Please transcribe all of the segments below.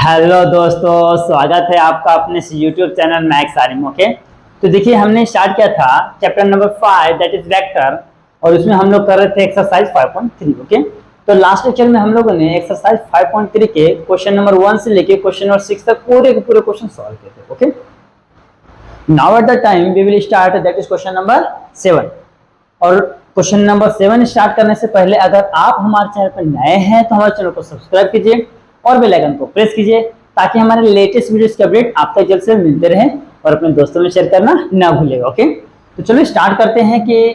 Hello दोस्तों, स्वागत है आपका अपने यूट्यूब चैनल मैक्स आरिम। ओके, तो देखिए हमने स्टार्ट किया था chapter number 5 that is vector, और उसमें हम लोग कर रहे थे एक्सरसाइज 5.3। ओके, तो लास्ट लेक्चर में हम लोगों ने एक्सरसाइज 5.3 के क्वेश्चन नंबर 1 से लेके क्वेश्चन नंबर 6 तक पूरे के पूरे क्वेश्चन सॉल्व किए थे। Okay, now at the time we will start that is question number 7। और क्वेश्चन नंबर 7 स्टार्ट करने से पहले अगर आप हमारे चैनल पर नए हैं तो हमारे चैनल को सब्सक्राइब कीजिए और बेल आइकन को प्रेस कीजिए ताकि हमारे लेटेस्ट वीडियोस के अपडेट आप तक जल्द से मिलते रहे और अपने दोस्तों में शेयर करना ना भूलिएगा। ओके, तो चलिए स्टार्ट करते हैं कि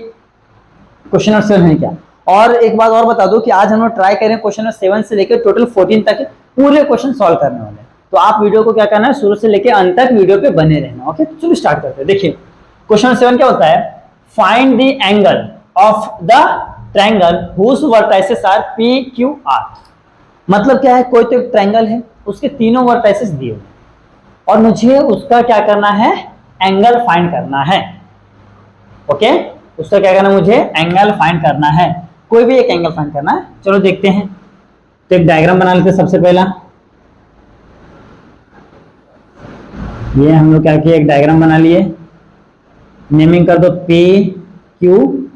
क्वेश्चन नंबर 7 है क्या। और एक बात और बता दूं कि आज हम लोग ट्राई करें क्वेश्चन नंबर 7 से लेकर टोटल 14 तक पूरे क्वेश्चन सॉल्व करने वाले हैं। तो आप वीडियो को क्या करना है, शुरू से लेकर अंत तक वीडियो पे बने रहना। ओके, तो चलिए स्टार्ट करते हैं। देखिए क्वेश्चन नंबर 7 क्या होता है, find the angle of the triangle whose vertices are P Q R. मतलब क्या है, कोई तो एक ट्रायंगल है, उसके तीनों वर्टाइसेस दिए हुए और मुझे उसका क्या करना है, एंगल फाइंड करना है। ओके, उसका क्या करना है, मुझे एंगल फाइंड करना है, कोई भी एक एंगल फाइंड करना है। चलो देखते हैं। तो एक डायग्राम बना लेते हैं। सबसे पहला ये हम लोग क्या किए, एक डायग्राम बना लिए, नेमिंग कर दो पी क्यू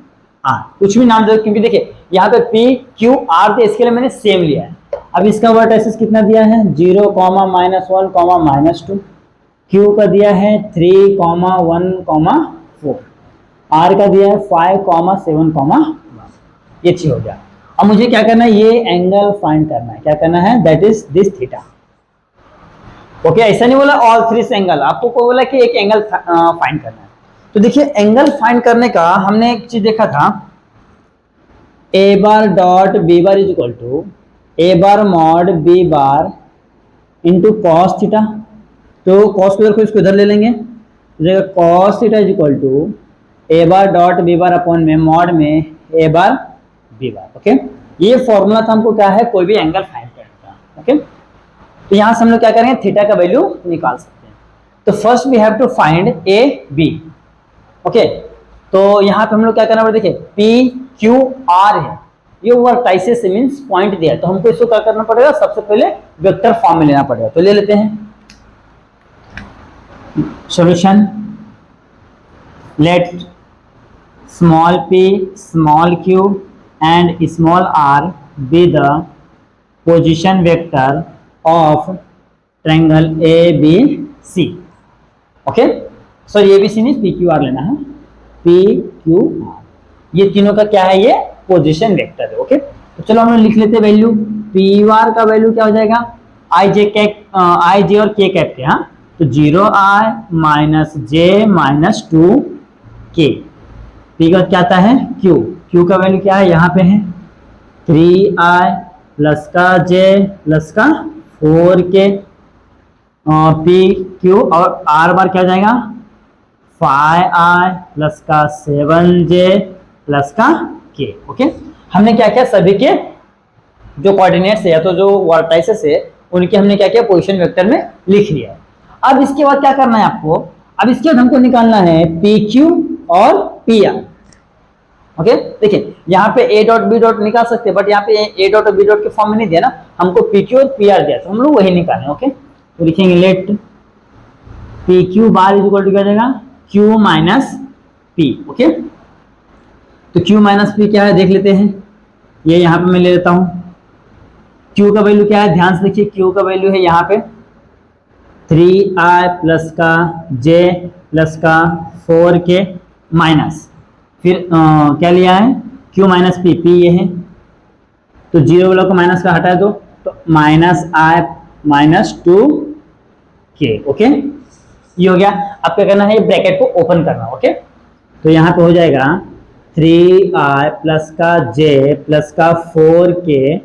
आर, कुछ भी नाम दो, क्योंकि देखिए यहाँ पे पी क्यू आर थे, इसके लिए मैंने सेम लिया है। अब इसका वर्टाइसेस कितना दिया है, 0, -1, -2। क्यू का दिया है 3, 1, 4। आर का दिया है 5, 7, 1। ये चीज हो गया। अब मुझे क्या करना है, ये एंगल फाइंड करना है। क्या करना है, that is this theta. Okay, ऐसा नहीं बोला ऑल थ्री एंगल, आपको कोई बोला कि एक एंगल फाइंड करना है। तो देखिए एंगल फाइंड करने का हमने एक चीज देखा था, A bar dot B bar is equal to A bar mod B bar into cos theta. तो कॉस को इसको इधर ले लेंगे, cos theta is equal to A bar dot B bar upon में मॉड में A bar B bar. Okay, ये formula था हमको क्या है, कोई भी एंगल फाइंड करने का। ओके, तो यहां से हम लोग क्या करेंगे, थीटा का वैल्यू निकाल सकते हैं। तो first we have to find A B. Okay, तो यहाँ पे हम लोग क्या करना पड़ेगा, देखिए पी क्यू आर है, ये वर्टाइसेस मींस पॉइंट दिया है, तो हमको इसको क्या करना पड़ेगा, सबसे पहले वेक्टर फॉर्म में लेना पड़ेगा। तो ले लेते हैं solution, let small P small Q and small R be the position vector of triangle A B C. Okay, sorry A B C नहीं, पी क्यू आर लेना है, पी क्यू आर, ये तीनों का क्या है, ये पोजीशन वेक्टर है। ओके, तो चलो हम लोग लिख लेते हैं वैल्यू। पी यू आर का वैल्यू क्या हो जाएगा, आई जे और के कैप के, हाँ, तो 0i -j -2 k। पी का क्या आता है, क्यू, क्यू का वैल्यू क्या है, यहाँ पे है 3i प्लस का j प्लस का 4k, पी क्यू, और आर बार क्या हो जाएगा 5i प्लस का 7j प्लस का k। ओके, हमने क्या किया, सभी के जो कोऑर्डिनेट्स है या तो जो वर्टाइसेस है उनके हमने क्या किया, पोजीशन वेक्टर में लिख लिया है। अब इसके बाद क्या करना है आपको, अब इसके बाद हमको निकालना है पी क्यू और पी आर। ओके, देखिए यहाँ पे ए डॉट बी डॉट निकाल सकते हैं, बट यहाँ पे ए डॉट और बी डॉट के फॉर्म में नहीं दिया ना, हमको पी क्यू और पी आर दिया, तो हम लोग वही निकालें। ओके, तो लिखेंगे let P Q bar is equal to क्या जाएगा, क्यू माइनस पी। ओके, तो क्यू माइनस पी क्या है देख लेते हैं, ये यहाँ पे मैं ले लेता हूँ। क्यू का वैल्यू क्या है, ध्यान से देखिए, क्यू का वैल्यू है यहाँ पे 3i प्लस का j प्लस का 4k माइनस, फिर क्या लिया है, q माइनस पी, पी ये है, तो 0 वाला को माइनस का हटा दो, तो -i -2k। ओके, ये हो गया। अब क्या करना है, ब्रैकेट को ओपन करना। ओके, तो यहाँ पे हो जाएगा 3i प्लस का j प्लस का 4k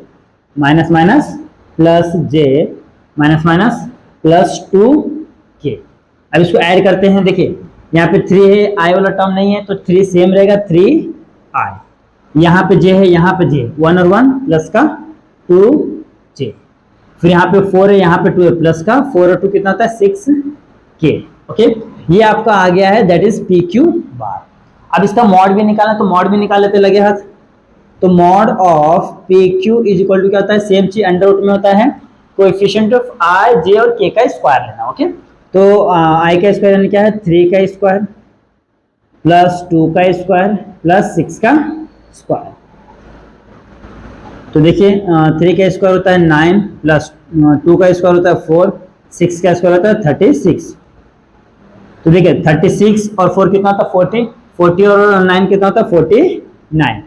minus minus plus j minus minus plus 2k। अब इसको ऐड करते हैं, देखिए यहाँ पे 3 है, i वाला टर्म नहीं है, तो 3 सेम रहेगा, 3i, यहाँ पे j है, यहाँ पे j, 1 और 1 प्लस का 2j, फिर यहाँ पे 4 है, यहाँ पे 2 है, प्लस का 4 और 2 कितना होता है, 6k। ओके, ये आपका आ गया है, दैट इज पी क्यू बार। अब इसका मॉड भी निकालना, तो मॉड भी निकाल लेते लगे हाथ। तो mod of P Q is equal to क्या होता है, सेम चीज अंडर रूट में होता है कोएफिशिएंट ऑफ आई, जे और के का स्क्वायर लेना। ओके, तो आई का स्क्वायर यानी क्या है 3 का स्क्वायर प्लस 2 का स्क्वायर प्लस 6 का स्क्वायर। तो देखिए 3 का स्क्वायर होता है 9 प्लस 2 का स्क्वायर होता है 4, 6 का स्क्वायर होता है 36। तो देखिए 36 और 4 कितना होता है 40, 40 और 9 कितना होता है 49।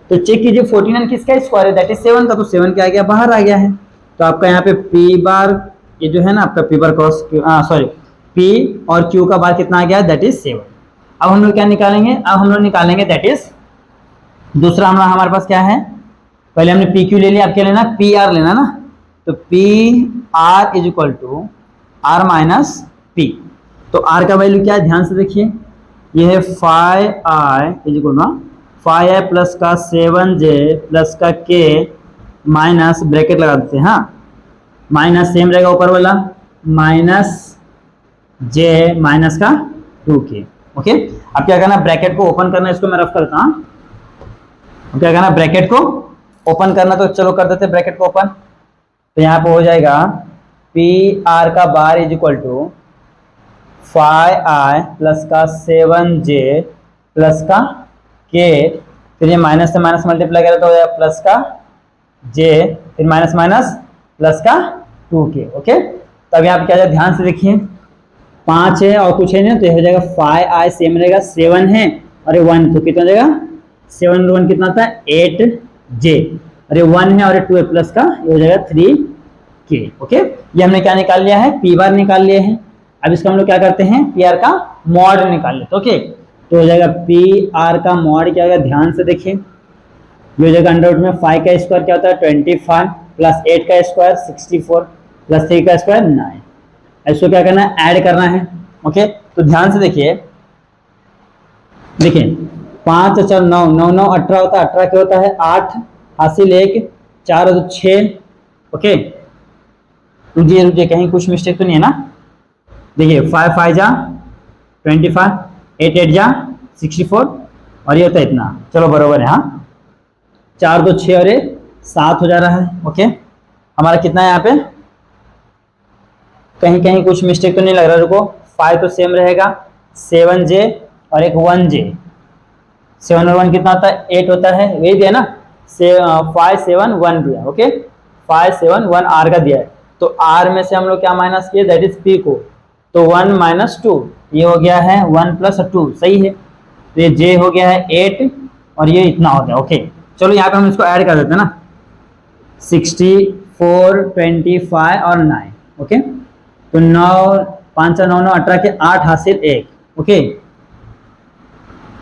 तो चेक कीजिए 49 किसका स्क्वायर है, दैट इज 7 का, तो 7 क्या आ गया, बाहर आ गया है। तो आपका यहाँ पे पी बार, ये जो है ना आपका पी बार क्रॉस सॉरी पी और क्यू का बार कितना आ गया, दैट इज 7। अब हम लोग क्या निकालेंगे, अब हम लोग निकालेंगे दैट इज दूसरा हमारे पास क्या है, पहले हमने पी क्यू ले लिया, अब क्या लेना, पी आर लेना ना। तो P R is equal to R minus P. तो आर का वैल्यू क्या है, ध्यान से देखिए, ये है 5i is equal to 5i plus का 7j प्लस का k माइनस ब्रैकेट लगा देते हैं, हाँ माइनस सेम रहेगा ऊपर वाला, माइनस j माइनस का 2k। ओके, अब क्या करना, ब्रैकेट को ओपन करना, इसको मैं रफ करता हूँ। क्या करना, ब्रैकेट को ओपन करना, तो चलो कर देते हैं ब्रैकेट को ओपन। तो यहाँ पे हो जाएगा पी आर का bar is equal to 5i plus का 7j प्लस का k, फिर ये माइनस से माइनस मल्टीप्लाई करें तो हो जाएगा प्लस का j, फिर माइनस माइनस प्लस का 2k। ओके, तब यहाँ पे क्या जाए, ध्यान से देखिए 5 है और कुछ है नहीं, तो ये हो जाएगा 5i सेम रहेगा, 7 है और ये 1, तो कितना हो जाएगा 7 और 1 कितना था 8j, अरे 1 है और 2 है प्लस का, ये हो जाएगा 3k। ओके, ये हमने क्या निकाल लिया है, पी बार निकाल लिए हैं। अब इसका हम लोग क्या करते हैं, पी आर का मॉड निकाल लेते हैं। ओके, तो हो जाएगा पी आर का मॉड क्या होगा, ध्यान से देखिए, ये हो जाएगा अंडर रूट में 5 का स्क्वायर क्या होता है 25 प्लस 8 का स्क्वायर 64 प्लस 3 का स्क्वायर 9। इसको क्या करना है, ऐड करना है। ओके, तो ध्यान से देखिए, देखिए 5 4 9 9 9 18 होता है, 18 क्या होता है 8 हासिल 1 4 और 6। ओके, रुकिए कहीं कुछ मिस्टेक तो नहीं है ना। देखिए 5 5 जा 25, 8 8 जा 64 और ये होता है इतना, चलो बरोबर है, हाँ 4 2 6 और 7 हो जा रहा है। ओके, हमारा कितना है यहाँ पे, कहीं कहीं कुछ मिस्टेक तो नहीं लग रहा, रुको 5 तो सेम रहेगा, 7j और एक 1j, 7 और 1 कितना होता है 8 होता है, वही दिया ना, 5 7 1 दिया। ओके, 5 7 1 आर का दिया है, तो आर में से हम लोग क्या माइनस किए, दैट इज पी को, तो 1 माइनस 2, ये हो गया है 1 प्लस 2, सही है। तो ये j हो गया है 8 और ये इतना हो गया। ओके, चलो यहाँ पे हम इसको ऐड कर देते हैं ना, 64 25 और 9। ओके, तो 9 5 9 9 18 के 8 हासिल 1। ओके,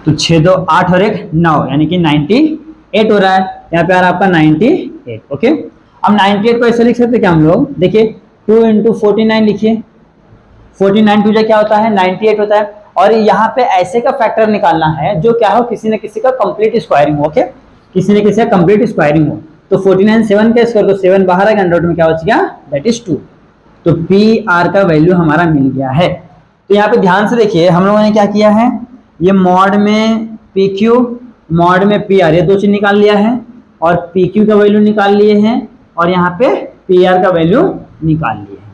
तो 6 2 8 और 1 9, यानी कि 98 हो रहा है, यहाँ पे आ रहा है आपका 98। ओके, अब 98 को ऐसे लिख सकते क्या हम लोग, देखिए 2 इंटू 49 लिखिए, 49 टू क्या होता है 98 होता है, और यहाँ पे ऐसे का फैक्टर निकालना है जो क्या हो, किसी न किसी का कंप्लीट स्क्वायरिंग हो। ओके, किसी न किसी का कंप्लीट स्क्वायरिंग हो, तो 49 7 का स्क्वायर, तो 7 बाहर आएगा, अंडर रूट में क्या बच गया, दैट इज 2। तो पी आर का वैल्यू हमारा मिल गया है। तो यहाँ पे ध्यान से देखिए, हम लोगों ने क्या किया है, ये मॉड में पी क्यू मॉड में पी आर, ये दो चीज निकाल लिया है, और पी क्यू का वैल्यू निकाल लिए हैं, और यहाँ पे पी आर का वैल्यू निकाल लिए हैं।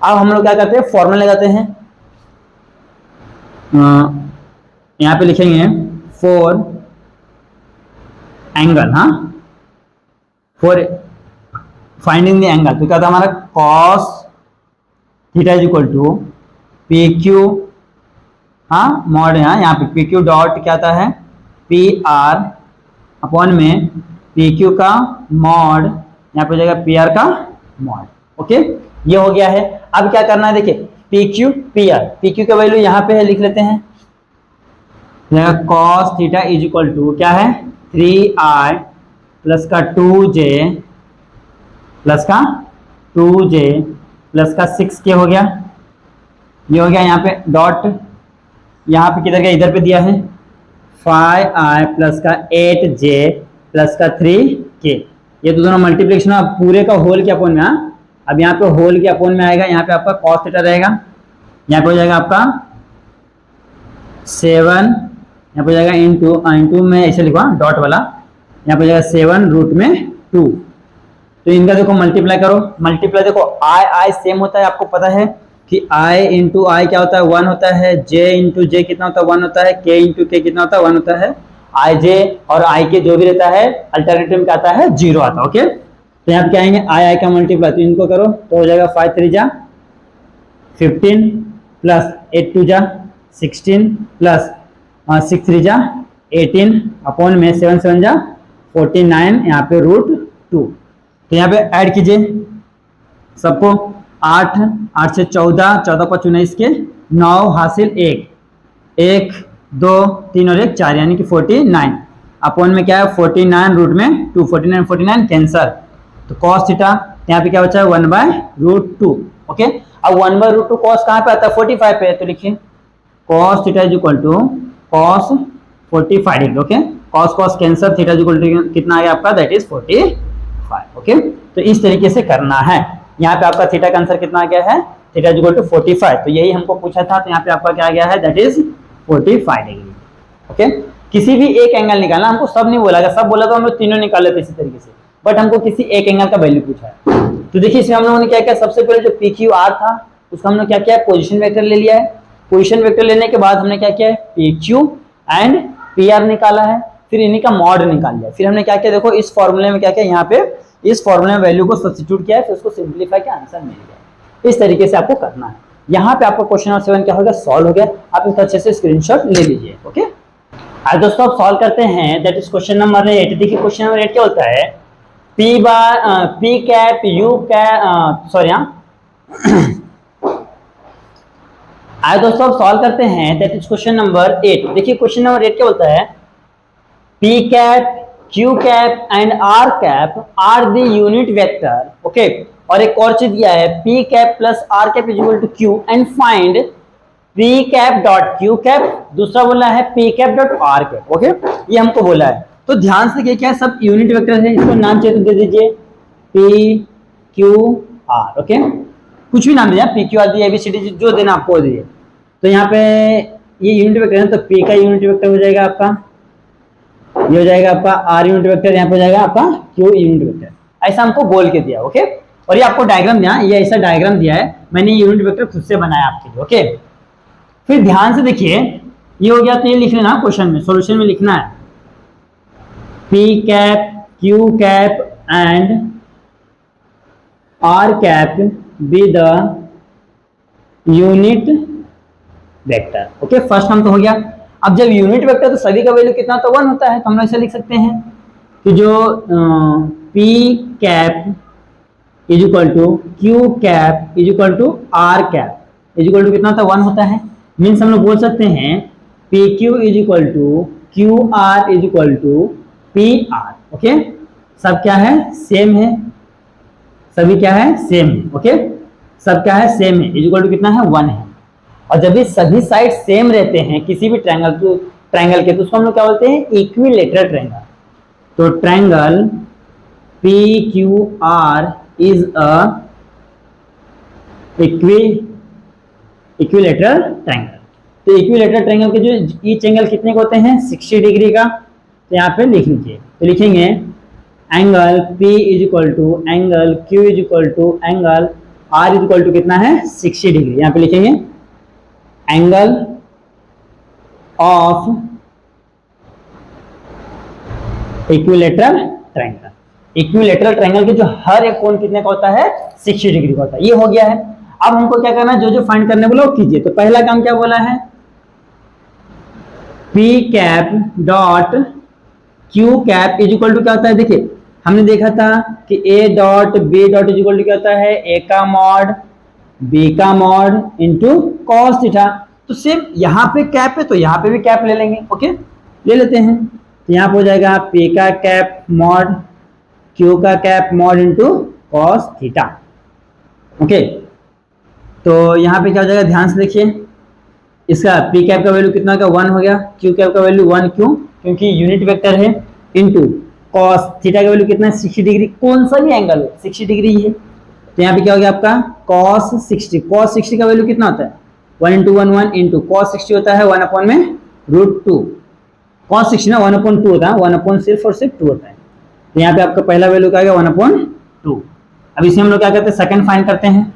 अब हम लोग क्या करते हैं, फॉर्मूला लगाते हैं, यहाँ पे लिखेंगे फॉर एंगल, हाँ फॉर फाइंडिंग द एंगल, तो क्या था हमारा cos theta is equal to P Q, हाँ मॉड है, यहाँ पे पी क्यू डॉट क्या आता है पी आर अपॉन में पी क्यू का मॉड, यहाँ पे हो जाएगा पी आर का मॉड। ओके, ये हो गया है। अब क्या करना है, देखिए P Q P R, P Q का वैल्यू यहाँ पे है, लिख लेते हैं, cos theta is equal to क्या है 3i प्लस का 2j प्लस का 2j प्लस का 6k हो गया, ये हो गया, यहाँ पे डॉट, यहाँ पे किधर गया, इधर पे दिया है 5i प्लस का 8j प्लस का 3k, ये तो दोनों मल्टीप्लिकेशन अब पूरे का होल के अपोन में, अब यहाँ पे होल के अपोन में आएगा, यहाँ पे आपका कॉस थीटा रहेगा, यहाँ पे हो जाएगा आपका 7, यहाँ पे हो जाएगा इंटू में ऐसे लिखवा डॉट वाला, यहाँ पे हो जाएगा 7 रूट में 2, तो इनका देखो मल्टीप्लाई करो, मल्टीप्लाई देखो आई आई सेम होता है, आपको पता है कि आई इंटू आई क्या होता है 1 होता है, जे इंटू जे कितना होता है 1 होता है, के इंटू के कितना होता है 1 होता है, आई जे और आई के जो भी रहता है अल्टरनेटिव में क्या आता है 0 आता है। ओके, तो यहाँ पे क्या आएंगे आई आई का मल्टीप्लाई, तो इनको करो तो हो जाएगा 5 3 जा 15 प्लस 8 2 जा 16 प्लस 6 3 जा 18 अपॉन में 7 7 जा 49 यहाँ पे √2। तो यहाँ पे ऐड कीजिए सबको, 8 8 से 14 14 5 19 के 9 हासिल 1 1 2 3 और 1 4 यानी कि 49 अपॉन में क्या है 49 रूट में 2 49 49 कैंसर, तो कॉस थीटा यहाँ पे क्या बचा है 1/√2। ओके, अब 1/√2 कॉस कहाँ पे आता है 45 पे, तो लिखिए cos theta is equal to cos 45 degree. Okay, cos cos cancel, theta is equal to कितना आ गया आपका दैट इज 45। ओके, तो इस तरीके से करना है। यहाँ पे आपका थीटा का आंसर कितना आ गया है, थीटा इज इक्वल टू 45, तो यही हमको पूछा था, तो यहाँ पे आपका क्या आ गया है दैट इज 45 डिग्री। ओके, किसी भी एक एंगल निकालना, हमको सब नहीं बोला, सब बोला तो हम लोग तीनों निकाल लेते इसी तरीके से, बट हमको किसी एक एंगल का वैल्यू पूछा है। तो देखिए इसमें हम लोगों ने क्या किया, सबसे पहले जो पी क्यू आर था उसका हमने क्या किया पोजीशन वेक्टर ले लिया है, पोजीशन वेक्टर लेने के बाद हमने क्या किया है P Q and P R निकाला है, फिर इन्हीं का मॉड निकाल लिया, फिर हमने क्या किया देखो इस फॉर्मूले में क्या किया, यहाँ पे इस फॉर्मूले में वैल्यू को सब्स्टिट्यूट किया है, फिर उसको सिंप्लीफाई किया, आंसर मिल गया। इस तरीके से आपको करना है। यहाँ पे आपका क्वेश्चन नंबर 7 क्या हो गया, सॉल्व हो गया। आप इसको अच्छे से स्क्रीनशॉट ले लीजिए। ओके, आज दोस्तों आप सॉल्व करते हैं, दैट इज क्वेश्चन नंबर 8। देखिए क्वेश्चन नंबर 8 क्या होता है, P cap you cap sorry आज दोस्तों आप सॉल्व करते हैं, दैट इज क्वेश्चन नंबर 8। देखिए क्वेश्चन नंबर 8 क्या होता है, P cap Q cap and R cap are the unit vector. Okay, और एक और चीज दिया है P cap plus R cap is equal to Q and find P cap dot Q cap, दूसरा बोला है P cap dot R cap. Okay, ये हमको बोला है, तो ध्यान से देखिए क्या सब यूनिट वेक्टर है, इसको नाम चाहिए तो दे दीजिए पी क्यू आर। ओके, कुछ भी नाम दीजिए, पी क्यू आर एबीसीडी जो देना आपको दीजिए। तो यहाँ पे ये यूनिट वेक्टर है, तो पी का यूनिट वेक्टर हो जाएगा आपका, ये हो जाएगा आपका आर यूनिट वेक्टर, यहाँ पे हो जाएगा आपका क्यू यूनिट वेक्टर, ऐसा हमको बोल के दिया। ओके, और ये आपको डायग्राम दिया, ये ऐसा डायग्राम दिया है, मैंने यूनिट वेक्टर खुद से बनाया आपके लिए। ओके, फिर ध्यान से देखिए ये हो गया, तो ये लिख लेना क्वेश्चन में, सॉल्यूशन में लिखना है P cap Q cap and R cap be the unit vector. Okay, first हम तो हो गया। अब जब यूनिट वेक्टर तो सभी का वैल्यू कितना तो 1 होता है, तो हम लोग ऐसे लिख सकते हैं कि जो P cap is equal to Q cap is equal to R cap is equal to कितना था 1 होता है। मीन्स हम लोग बोल सकते हैं P Q is equal to Q R is equal to P R. Okay, सब क्या है सेम है, सभी क्या है सेम है। ओके, सब क्या है सेम है, इज इक्वल टू कितना है 1 है। और जब भी सभी साइड सेम रहते हैं किसी भी ट्रायंगल के, तो उसको हम लोग क्या बोलते हैं इक्विलेटरल ट्रायंगल। तो triangle P Q R is a equilateral triangle. तो इक्विलेटरल ट्रायंगल के जो ईच एंगल कितने के होते हैं 60 डिग्री का, तो यहाँ पे लिख लीजिए। तो लिखेंगे angle P is equal to angle Q is equal to angle R is equal to कितना है 60 डिग्री। यहाँ पे लिखेंगे angle of equilateral triangle. Equilateral triangle के जो हर एक कोण कितने का होता है 60 डिग्री का होता है। ये हो गया है। अब हमको क्या करना है, जो जो फाइंड करने बोला वो कीजिए। तो पहला काम क्या बोला है, P cap dot Q cap is equal to क्या होता है। देखिए हमने देखा था कि A dot B dot is equal to क्या होता है ए का मॉड बी का मॉड इंटू कॉस थीटा। तो सेम यहाँ पे कैप है तो यहाँ पे भी कैप ले लेंगे। ओके, ले लेते हैं। तो यहाँ पे हो जाएगा पी का कैप मॉड क्यू का cap mod into cos theta. Okay, तो यहाँ पे क्या हो जाएगा, ध्यान से देखिए, इसका पी कैप का वैल्यू कितना का 1 हो गया, क्यू कैप का वैल्यू 1 क्यों, क्योंकि यूनिट वेक्टर है, इंटू कॉस थीटा का वैल्यू कितना है 60 डिग्री, कौन सा भी एंगल हो 60 डिग्री है। तो यहाँ पे क्या हो गया आपका कॉस 60, कॉस 60 का वैल्यू कितना होता है 1 इंटू 1 1 इंटू कॉस 60 होता है 1 अपॉन में √2। कॉस 60 ना 1 अपॉन 2 होता है, 1 अपॉन सिर्फ और सिर्फ 2 होता है। तो यहाँ पे आपका पहला वैल्यू क्या आ गया 1 अपॉन 2। अब इसे हम लोग क्या करते हैं, सेकंड फाइंड करते हैं।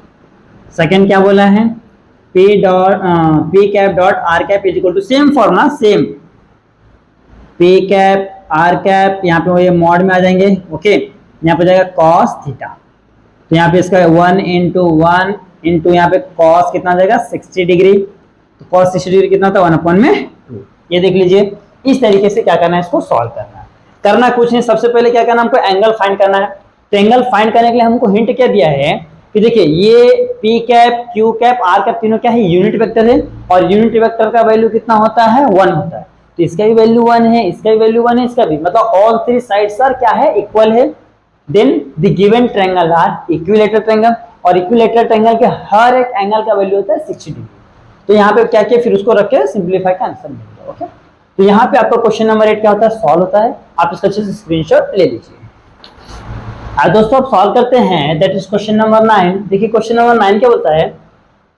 सेकंड क्या बोला है, P cap dot R cap is equal to same formula, same P cap R cap, यहाँ पे ये मॉड में आ जाएंगे। ओके, यहाँ पे जाएगा कॉस थीटा, तो यहाँ पे इसका 1 इंटू 1 इंटू यहाँ पे कॉस कितना आ जाएगा 60 डिग्री, तो कॉस 60 डिग्री कितना था 1/2। ये देख लीजिए, इस तरीके से क्या करना है, इसको सॉल्व करना है। करना कुछ नहीं, सबसे पहले क्या करना है, हमको एंगल फाइंड करना है। तो एंगल फाइंड करने के लिए हमको हिंट क्या दिया है कि देखिए ये P cap Q cap R cap तीनों क्या है, यूनिट वेक्टर है, और यूनिट वेक्टर का वैल्यू कितना होता है 1 होता है। तो इसका भी वैल्यू 1 है, इसका भी वैल्यू 1 है, इसका भी, मतलब ऑल थ्री साइड्स आर क्या है, इक्वल है। Then the given triangle are equilateral triangle, और इक्विलेटरल ट्रायंगल के हर एक एंगल का वैल्यू होता है 60 डिग्री। तो यहाँ पे क्या किया, फिर उसको रख के सिंप्लीफाई का आंसर मिल गया। ओके, तो यहाँ पे आपका क्वेश्चन नंबर 8 क्या होता है, सॉल्व होता है। आप इसका अच्छे से स्क्रीनशॉट ले लीजिए। आज दोस्तों आप सॉल्व करते हैं, दैट इज क्वेश्चन नंबर 9। देखिए क्वेश्चन नंबर 9 क्या बोलता है,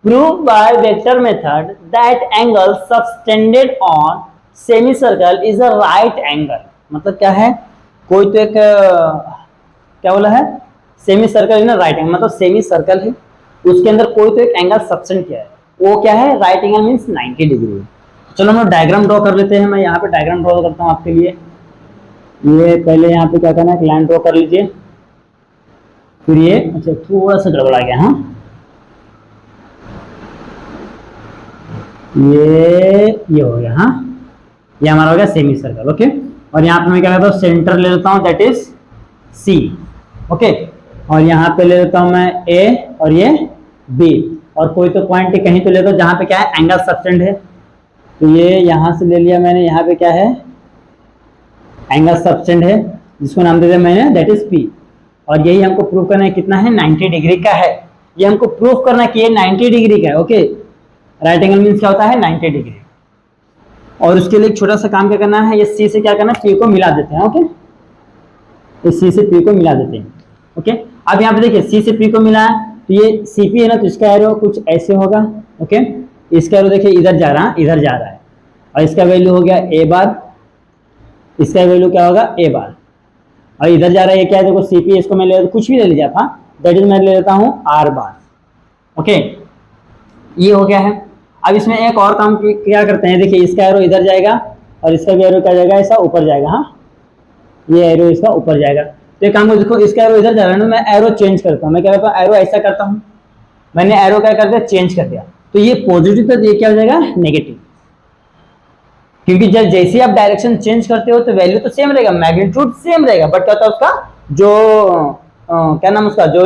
prove by vector method that angle subtended on semi circle is a right angle. मतलब क्या है, कोई तो एक क्या बोला है, semi circle is right angle, मतलब सेमी सर्कल है, उसके अंदर कोई तो एक एंगल सबटेंड किया है, वो क्या है, राइट एंगल मींस 90 डिग्री। चलो हम डायग्राम ड्रॉ कर लेते हैं। मैं यहाँ पे डायग्राम ड्रॉ करता हूँ आपके लिए। ये पहले यहाँ पे क्या करना है, एक लाइन ड्रॉ कर लीजिए, फिर ये अच्छा थोड़ा सा गड़बड़ा गया, हाँ ये हो गया, हाँ ये हमारा हो गया सेमी सर्कल। ओके, और यहाँ पे मैं क्या करता हूँ, सेंटर ले लेता हूँ, दैट इज सी। ओके, और यहाँ पे ले लेता हूँ मैं ए और ये बी, और कोई तो पॉइंट कहीं तो लेता हूँ जहाँ पे क्या है, एंगल सबटेंड है। तो ये यहाँ से ले लिया मैंने, यहाँ पे क्या है, एंगल सबटेंड है, जिसको नाम दे दिया मैंने, दैट इज पी। और यही हमको प्रूव करना है, कितना है, 90 डिग्री का है। ये हमको प्रूव करना है कि ये 90 डिग्री का है। ओके, राइट एंगल मींस क्या होता है, 90 डिग्री। और उसके लिए एक छोटा सा काम क्या करना है, ये सी से क्या करना है, पी को मिला देते हैं। ओके, इस सी से पी को मिला देते हैं। ओके, अब यहाँ पे देखिए सी से पी को मिला, तो ये सी पी है ना, तो इसका एरो कुछ ऐसे होगा। ओके, इसका एरो देखिए इधर जा रहा है, इधर जा रहा है, और इसका वैल्यू हो गया ए बार, इसका वैल्यू क्या होगा ए बार, और इधर जा रहा है, ये क्या है, देखो सी पी, इसको मैं ले कुछ भी ले लीजिए आप, दैट इज मैं ले लेता हूँ आर बार। ओके, ये हो गया है। अब इसमें एक और काम क्या करते हैं, देखिए इसका एरो इधर जाएगा, और इसका भी एरो क्या जाएगा, ऐसा ऊपर जाएगा। हाँ, ये एरो इसका ऊपर जाएगा। तो एक काम को देखो, इसका एरो इधर जा रहा है ना, मैं एरो चेंज करता हूँ, मैं क्या करता हूँ, एरो ऐसा करता हूँ, मैंने एरो क्या कर दिया, चेंज कर दिया, तो ये पॉजिटिव था, ये क्या हो जाएगा, नेगेटिव। क्योंकि जब जैसे आप डायरेक्शन चेंज करते हो तो वैल्यू तो सेम रहेगा, मैग्नीट्यूड सेम रहेगा, बट क्या होता है उसका जो क्या नाम उसका जो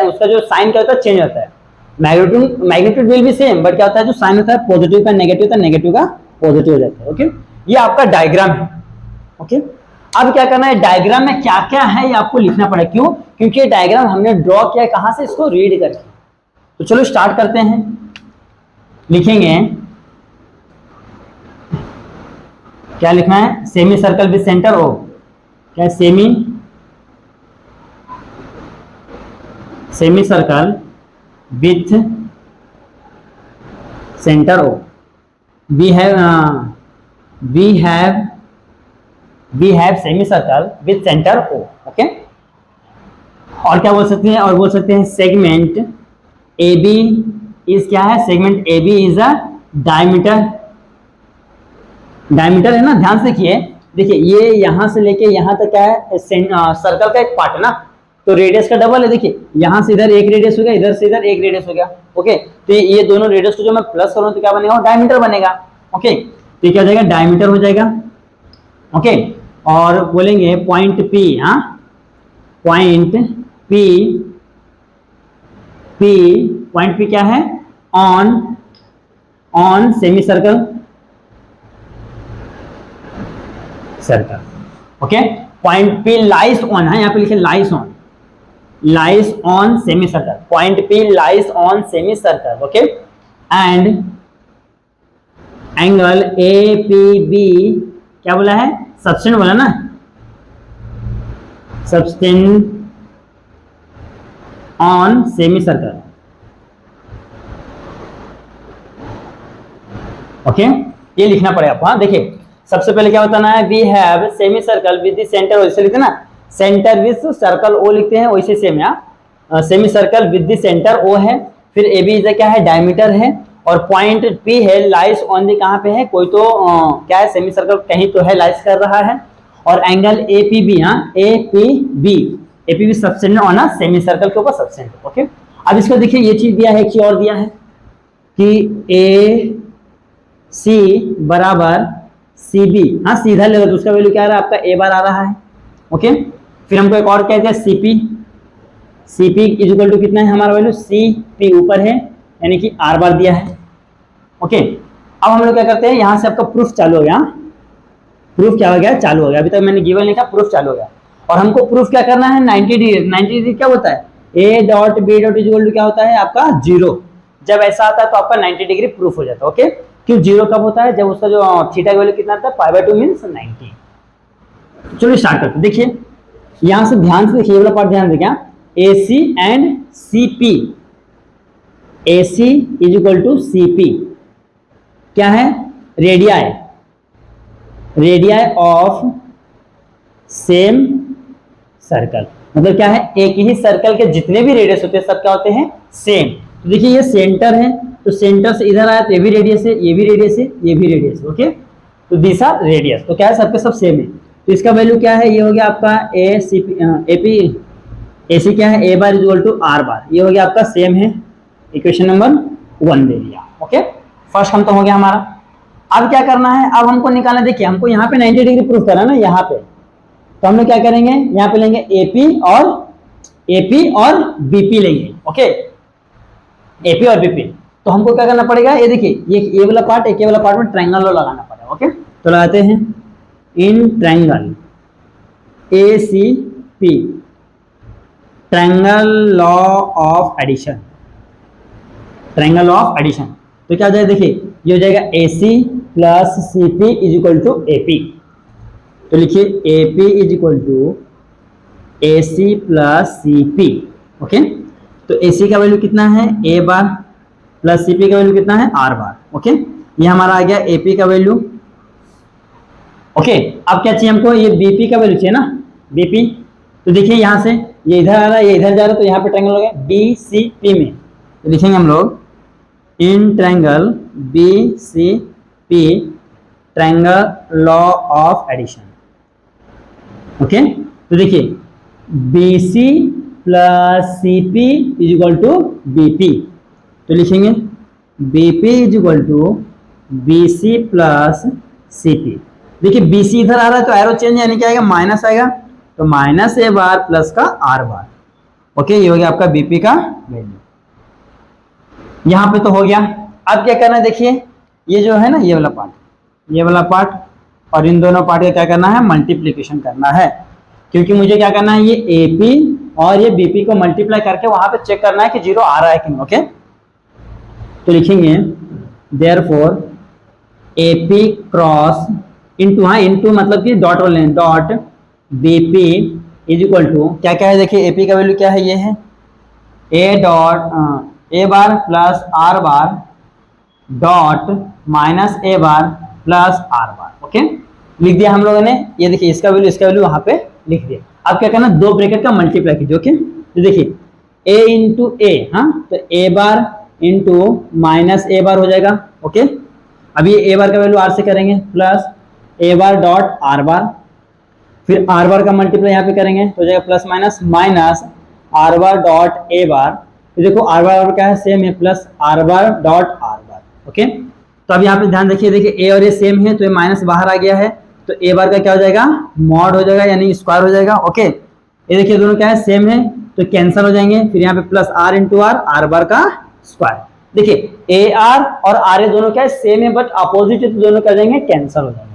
उसका जो साइन क्या होता है, चेंज होता है। Magnitude will be same, but क्या होता है, जो साइन होता है पॉजिटिव का नेगेटिव होता है, नेगेटिव का पॉजिटिव हो जाता है। ओके, ये आपका डायग्राम है। ओके, अब क्या करना है, डायग्राम में क्या क्या है ये आपको लिखना पड़ेगा। क्यों, क्योंकि ये डायग्राम हमने ड्रॉ किया है कहां से, इसको रीड करके। तो चलो स्टार्ट करते हैं, लिखेंगे क्या लिखना है, semi circle with centre O, क्या semi circle with centre O, we have semi circle with centre O. Okay, और क्या बोल सकते हैं, और बोल सकते हैं सेगमेंट ए बी इज क्या है, segment A B is a diameter है ना, ध्यान से देखिए ये यहां से लेके यहां तक क्या है, सर्कल का एक पार्ट है ना, तो रेडियस का डबल है। देखिए यहां से इधर एक रेडियस हो गया, इधर से इधर एक रेडियस हो गया। ओके, तो ये दोनों रेडियस को जो मैं प्लस करूं तो क्या बनेगा, डायमीटर बनेगा। ओके, तो ये क्या हो जाएगा, डायमीटर हो जाएगा। ओके, और बोलेंगे पॉइंट पी, हाँ पॉइंट पी क्या है, on semi circle. Okay, point P lies on है, यहाँ पे लिखे lies on semi circle, point P lies on semi circle. Okay, and angle A P B क्या बोला है, सबटेंड बोला ना, subtend on semi circle. Okay, ये लिखना पड़ेगा आपको। हाँ देखिए, सबसे पहले क्या बताना है, we have semi circle with the centre, इसे लिखते ना, सेंटर विद सर्कल ओ लिखते हैं, वैसे सेम यहाँ semi circle with the centre O है। फिर ए बी क्या है, डायमीटर है, और पॉइंट पी है, लाइस ऑन दी कहाँ पे है, कोई तो क्या है, सेमी सर्कल कहीं तो है, लाइस कर रहा है। और एंगल ए पी बी, हाँ A P B subcentre on semi circle के ऊपर सबसेंटर। ओके, अब इसको देखिए ये चीज दिया है, एक चीज और दिया है कि ए सी बराबर सी बी, हाँ सीधा लेगा तो उसका वैल्यू क्या आ रहा है, आपका ए बार आ रहा है। ओके, फिर हमको एक और क्या दिया, C P is equal to कितना है हमारा वैल्यू, सी पी ऊपर है यानी कि आर बार दिया है। ओके, अब हम लोग क्या करते हैं, यहाँ से आपका प्रूफ चालू हो गया, प्रूफ क्या हो गया, चालू हो गया। अभी तक मैंने गिवन लिखा, प्रूफ चालू हो गया। और हमको प्रूफ क्या करना है, 90 डिग्री। 90 डिग्री क्या होता है, A dot B dot is equal to क्या होता है आपका 0। जब ऐसा आता है तो आपका 90 डिग्री प्रूफ हो जाता है। ओके, क्यों 0 कब होता है, जब उसका जो थीटा का वैल्यू कितना आता है, π/2 मींस 90। चलिए स्टार्ट करते हैं। देखिए यहां से ध्यान से देखिए, ये वाला पार्ट ध्यान देखिए, AC and CP, AC is equal to CP क्या है, रेडियाई ऑफ सेम सर्कल। मतलब क्या है, एक ही सर्कल के जितने भी रेडियस होते हैं सब क्या होते हैं, सेम। तो देखिए ये सेंटर है, तो सेंटर से इधर आया तो ये भी रेडियस है, ये भी रेडियस है, ये भी रेडियस है। ओके, तो दिस आर रेडियस, तो क्या है सबके सब सेम है। तो इसका वैल्यू क्या है, ये हो गया आपका AC क्या है, A bar is equal to R bar, ये हो गया आपका सेम है। इक्वेशन नंबर 1 दे दिया। ओके, फर्स्ट हम तो हो गया हमारा। अब क्या करना है, अब हमको निकालना, देखिए हमको यहाँ पे 90 डिग्री प्रूफ करना ना यहाँ पे, तो हम लोग क्या करेंगे, यहाँ पे लेंगे AP और BP लेंगे। ओके, AP और BP, तो हमको क्या करना पड़ेगा, ये देखिए ये वाला पार्ट, एक ये वाला पार्ट में ट्रायंगल लॉ लगाना पड़ेगा। ओके, तो लगाते हैं, in triangle ACP, triangle law of addition, triangle law of addition. तो क्या हो जाएगा, देखिए ये हो जाएगा AC plus CP is equal to AP। तो लिखिए AP is equal to AC plus CP। Okay, तो AC का वैल्यू कितना है, A बार, प्लस CP का वैल्यू कितना है, R बार। ओके, ये हमारा आ गया AP का वैल्यू। ओके, अब क्या चाहिए हमको, ये BP का वैल्यू चाहिए ना, BP। तो देखिए यहाँ से ये इधर आ रहा है, ये इधर जा रहा है, तो यहाँ पे ट्रायंगल हो गया BCP में, तो लिखेंगे हम लोग in triangle BCP triangle law of addition. Okay, तो देखिए BC plus CP is equal to BP, तो लिखेंगे BP is equal to BC plus CP। देखिए BC इधर आ रहा है तो एरो चेंज यानी क्या आएगा, माइनस आएगा, तो माइनस A बार प्लस का R बार। ओके, ये हो गया आपका BP का वैल्यू। यहाँ पे तो हो गया। अब क्या करना है, देखिए ये जो है ना, ये वाला पार्ट और इन दोनों पार्ट का क्या करना है, मल्टीप्लीकेशन करना है, क्योंकि मुझे क्या करना है, ये AP और ये BP को मल्टीप्लाई करके वहां पे चेक करना है कि 0 आ रहा है कि नहीं। ओके, तो लिखेंगे देयरफॉर AP क्रॉस इनटू, हाँ इनटू मतलब कि डॉट वाले dot BP is equal to क्या क्या है, देखिए AP का वैल्यू क्या है, ये है A bar plus R bar dot minus A bar plus R bar. Okay, लिख दिया हम लोगों ने, ये देखिए इसका वैल्यू वहां पे लिख दिया। अब क्या करना, दो ब्रैकेट का मल्टीप्लाई कीजिए। ओके, तो देखिए A इंटू A, हाँ तो A bar into minus A बार हो जाएगा। ओके, अब ये A बार का वैल्यू R से करेंगे plus A bar dot R बार, फिर R बार का मल्टीप्लाई यहाँ पे करेंगे तो हो जाएगा plus minus R bar dot A बार। तो देखो R बार क्या है, सेम है, प्लस R बार डॉट R बार। ओके, तो अब यहाँ पे ध्यान रखिए, देखिए A और A सेम है तो ये माइनस बाहर आ गया है, तो A बार का क्या हो जाएगा, मॉड हो जाएगा यानी स्क्वायर हो जाएगा। ओके, ये देखिए दोनों क्या है, सेम है तो कैंसिल हो जाएंगे, फिर यहाँ पे प्लस R इंटू R बार का स्क्वायर। देखिए AR और RA दोनों क्या है, सेम है बट अपोजिट है, तो दोनों क्या जाएंगे, कैंसिल हो जाएंगे।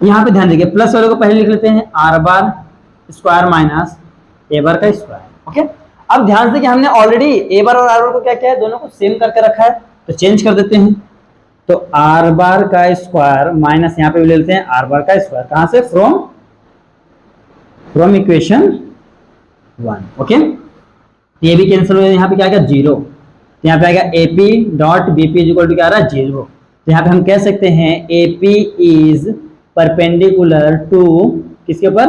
यहाँ पे ध्यान देखिए, प्लस वाले को पहले लिख लेते हैं, R bar square minus A बार का स्क्वायर। ओके, अब ध्यान से कि हमने ऑलरेडी A बार और R बार को क्या किया है, दोनों को सेम करके रखा है, तो चेंज कर देते हैं। तो R बार का स्क्वायर माइनस यहाँ पे ले लेते हैं R बार का स्क्वायर, कहां से, फ्रॉम इक्वेशन 1। ओके, ये भी कैंसिल हो जाएगा, यहाँ पे क्या आएगा 0, तो यहाँ पे आएगा AP dot BP is equal to क्या आ रहा है 0। तो यहाँ पे हम कह सकते हैं AP इज परपेंडिकुलर टू किसके ऊपर,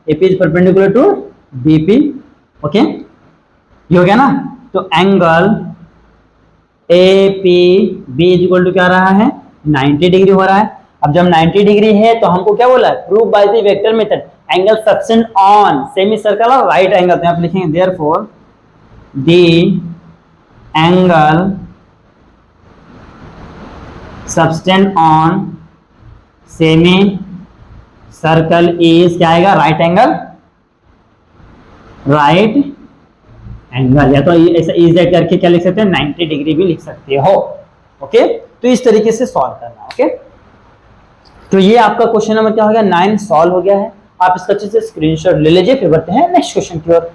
AP is perpendicular to BP। Okay, ये हो गया ना। तो angle APB is equal to क्या रहा है, 90 डिग्री हो रहा है। अब जब 90 डिग्री है तो हमको क्या बोला है, prove by the vector method angle subtend on semi circle और राइट एंगल। तो यहाँ पे लिखेंगे therefore the angle subtend on semi circle is क्या आएगा, राइट एंगल, राइट एंगल, या तो ऐसा इज दैट करके क्या लिख सकते हैं, 90 डिग्री भी लिख सकते हो। ओके, तो इस तरीके से सॉल्व करना। ओके, तो ये आपका क्वेश्चन नंबर क्या हो गया, 9 सॉल्व हो गया है। आप इसका अच्छे से स्क्रीनशॉट ले लीजिए। फिर बढ़ते हैं नेक्स्ट क्वेश्चन की ओर।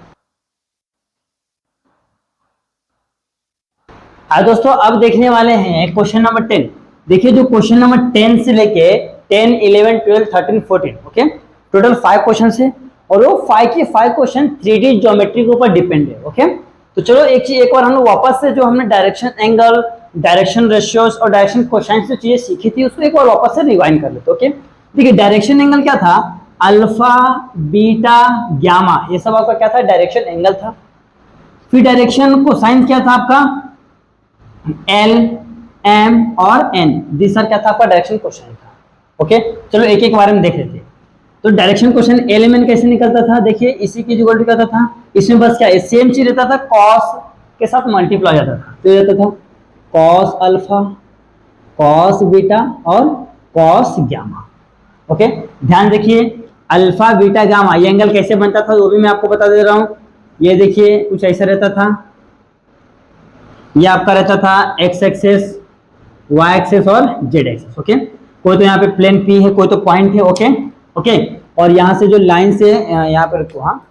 दोस्तों अब देखने वाले हैं क्वेश्चन नंबर 10। देखिए जो क्वेश्चन नंबर 10 से लेके 10, 11, 12, 13, 14, ओके, टोटल 5 क्वेश्चन है और वो 5 के 5 क्वेश्चन 3D ज्योमेट्री के ऊपर डिपेंड है। ओके, तो चलो एक चीज एक बार हम लोग वापस से जो हमने डायरेक्शन एंगल, डायरेक्शन रेशियोज और डायरेक्शन कोसाइन से चीजें सीखी थी उसको एक बार वापस से रिवाइंड कर लेते। ओके, देखिए डायरेक्शन एंगल क्या था, अल्फा, बीटा, गामा, ये सब आपका क्या था, डायरेक्शन एंगल था। फिर डायरेक्शन कोसाइन क्या था आपका, L, M और N, दिस आर क्या था आपका डायरेक्शन कोसाइन था। ओके, चलो एक एक बारे में देख लेते हैं। तो डायरेक्शन क्वेश्चन एलिमेंट कैसे निकलता था, देखिए इसी की इक्वल टू क्या था, इसमें बस क्या सेम चीज रहता था, कॉस के साथ मल्टीप्लाई जाता था, तो रहता था कॉस अल्फा, कॉस बीटा और कॉस गामा। ओके, ध्यान देखिए अल्फा बीटा गामा ये एंगल कैसे बनता था वो भी मैं आपको बता दे रहा हूं। ये देखिए कुछ ऐसा रहता था, ये आपका रहता था एक्स एक्सेस, वाई एक्सेस और जेड एक्सेस। ओके, कोई तो यहाँ पे प्लेन पी है, कोई तो पॉइंट है। ओके ओके, और यहाँ से जो लाइन से यहाँ पे रखो, हाँ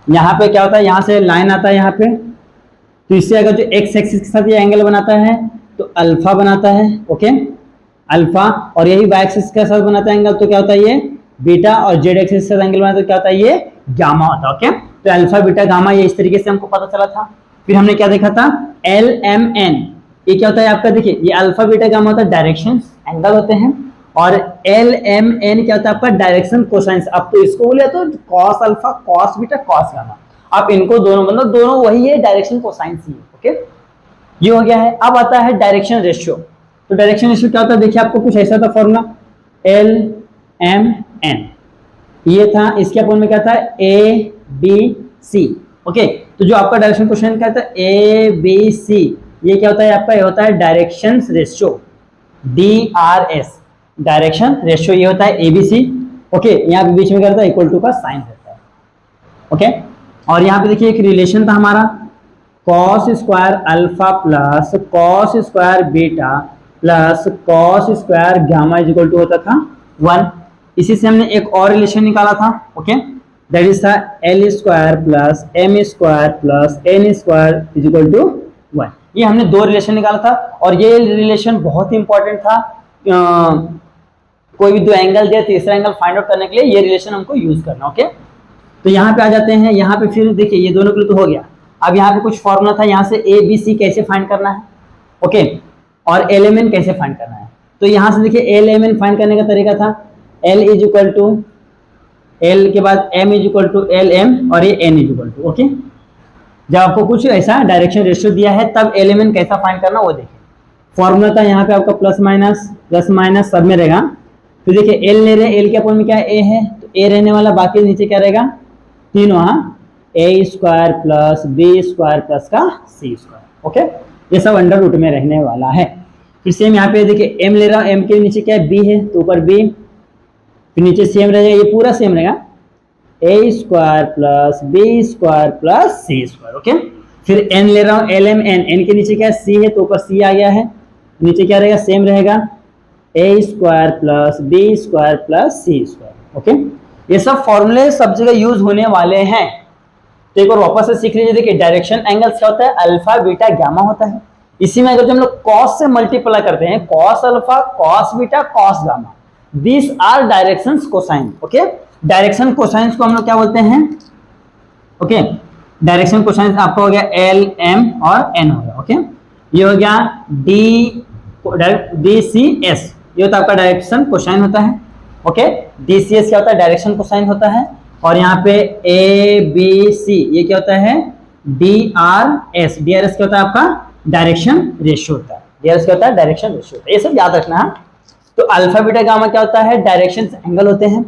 यहाँ पे क्या होता है, यहाँ से लाइन आता है यहाँ पे, तो इससे अगर जो एक्स एक्सिस के साथ ये एंगल बनाता है तो अल्फा बनाता है। ओके, अल्फा, और यही वाई एक्सिस के साथ बनाता है एंगल तो क्या होता है ये बीटा, और जेड एक्सिस के साथ एंगल बनाता है तो क्या होता है ये गामा होता है। ओके, तो अल्फा बीटा गामा ये इस तरीके से हमको पता चला था। फिर हमने क्या देखा था, एल एम एन, ये क्या होता है आपका, देखिए ये अल्फा बीटा गामा होता है डायरेक्शन एंगल होते हैं, और एल एम एन क्या होता है आपका डायरेक्शन कोसाइन। अब तो इसको बोले तो cos alpha, cos beta, cos gamma, आप इनको दोनों मतलब दोनों वही है, डायरेक्शन कोसाइन ही है। ओके, ये हो गया है। अब आता है डायरेक्शन रेशियो। तो डायरेक्शन रेशियो क्या होता है, देखिए आपको कुछ ऐसा था फॉर्मूला, एल एम एन, ये था, इसके अपन में क्या था, ए बी सी। ओके, तो जो आपका डायरेक्शन क्वेश्चन क्या था, ए बी सी, ये क्या होता है आपका, ये होता है direction ratio, DRS, direction ratio, ये होता है एबीसी। ओके, यहाँ पे बीच में क्या रहता है, इक्वल टू का साइन रहता है। ओके, और यहाँ पे देखिए एक रिलेशन था हमारा, cos square alpha plus cos square beta plus cos square gamma is equal to होता था 1। इसी से हमने एक और रिलेशन निकाला था। ओके, दैट इज था L square plus M square plus N square is equal to 1। ये हमने दो रिलेशन निकाला था, और ये रिलेशन बहुत ही इंपॉर्टेंट था। कोई भी दो एंगल दिया, तीसरा एंगल फाइंड आउट करने के लिए ये रिलेशन हमको यूज करना। ओके, तो यहाँ पे आ जाते हैं, यहाँ पे फिर देखिए ये दोनों के लिए तो हो गया। अब यहाँ पे कुछ फॉर्मूला था, यहाँ से ए बी सी कैसे फाइंड करना है, ओके, और एल एम एन कैसे फाइंड करना है। तो यहाँ से देखिए एल एम एन फाइंड करने का तरीका था, L is equal to L के बाद M is equal to L M और ये N is equal to. Okay, जब आपको कुछ ऐसा डायरेक्शन रेशियो दिया है तब एल एम एन कैसा फाइंड करना वो देखिए। फॉर्मूला था यहाँ पे आपका प्लस माइनस सब में रहेगा। तो देखिए एल ले रहे, एल के अपन में क्या ए है तो ए रहने वाला, बाकी नीचे क्या रहेगा तीन, वहाँ A square plus B square plus का सी स्क्वायर। ओके, ये सब अंडर रूट में रहने वाला है। फिर सेम यहाँ पे देखिए एम ले रहा हूँ, एम के नीचे क्या है बी है तो ऊपर बी, फिर नीचे सेम रहेगा, ये पूरा सेम रहेगा A square plus B square plus C square. Okay, फिर एन ले रहा हूँ एल एम एन, एन के नीचे क्या है सी है तो ऊपर सी आ गया है, नीचे क्या रहेगा सेम रहेगा A square plus B square plus C square. Okay, ये सब फॉर्मूले सब जगह यूज होने वाले हैं। तो एक बार वापस से सीख लीजिए। देखिए डायरेक्शन एंगल्स क्या होता है, अल्फा बीटा गामा होता है। इसी में अगर जो हम लोग कॉस से मल्टीप्लाई करते हैं, cos alpha cos beta cos gamma, this are directions cosine. Okay, direction cosine को हम लोग क्या बोलते हैं, ओके, डायरेक्शन कोसाइन आपका हो गया एल एम और एन हो गया। ओके, ये हो गया डी सी एस, ये होता है आपका डायरेक्शन कोसाइन होता है। ओके, डी सी एस क्या होता है, डायरेक्शन कोसाइन होता है। और यहाँ पे ABC ये क्या होता है, DRS। DRS क्या होता है आपका, डायरेक्शन रेशियो होता है। DRS क्या होता है, डायरेक्शन रेशियो होता है। ये सब याद रखना है। तो अल्फा बीटा गामा क्या होता है, डायरेक्शन एंगल होते हैं।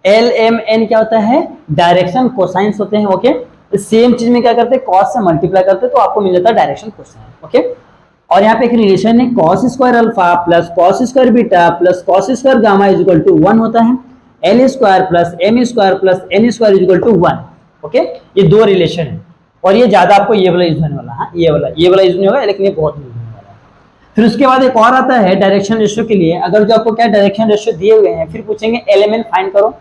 LMN क्या होता है, डायरेक्शन कोसाइंस होते हैं। ओके, सेम चीज में क्या करते हैं, कॉस से मल्टीप्लाई करते हैं तो आपको मिल जाता है डायरेक्शन कोसाइन। ओके, और यहाँ पे एक रिलेशन है, cos square alpha plus cos square beta plus cos square gamma is equal to 1 होता है। L square plus M square plus N square is equal to 1। Okay, ये दो रिलेशन है और ये ज्यादा आपको ये वाला यूज होने वाला है, ये वाला यूज नहीं होगा, लेकिन ये बहुत यूज होने वाला है। फिर उसके बाद एक और आता है डायरेक्शन रेशियो के लिए। अगर जो आपको क्या डायरेक्शन रेशियो दिए हुए हैं, फिर पूछेंगे एलिमेंट फाइंड करो,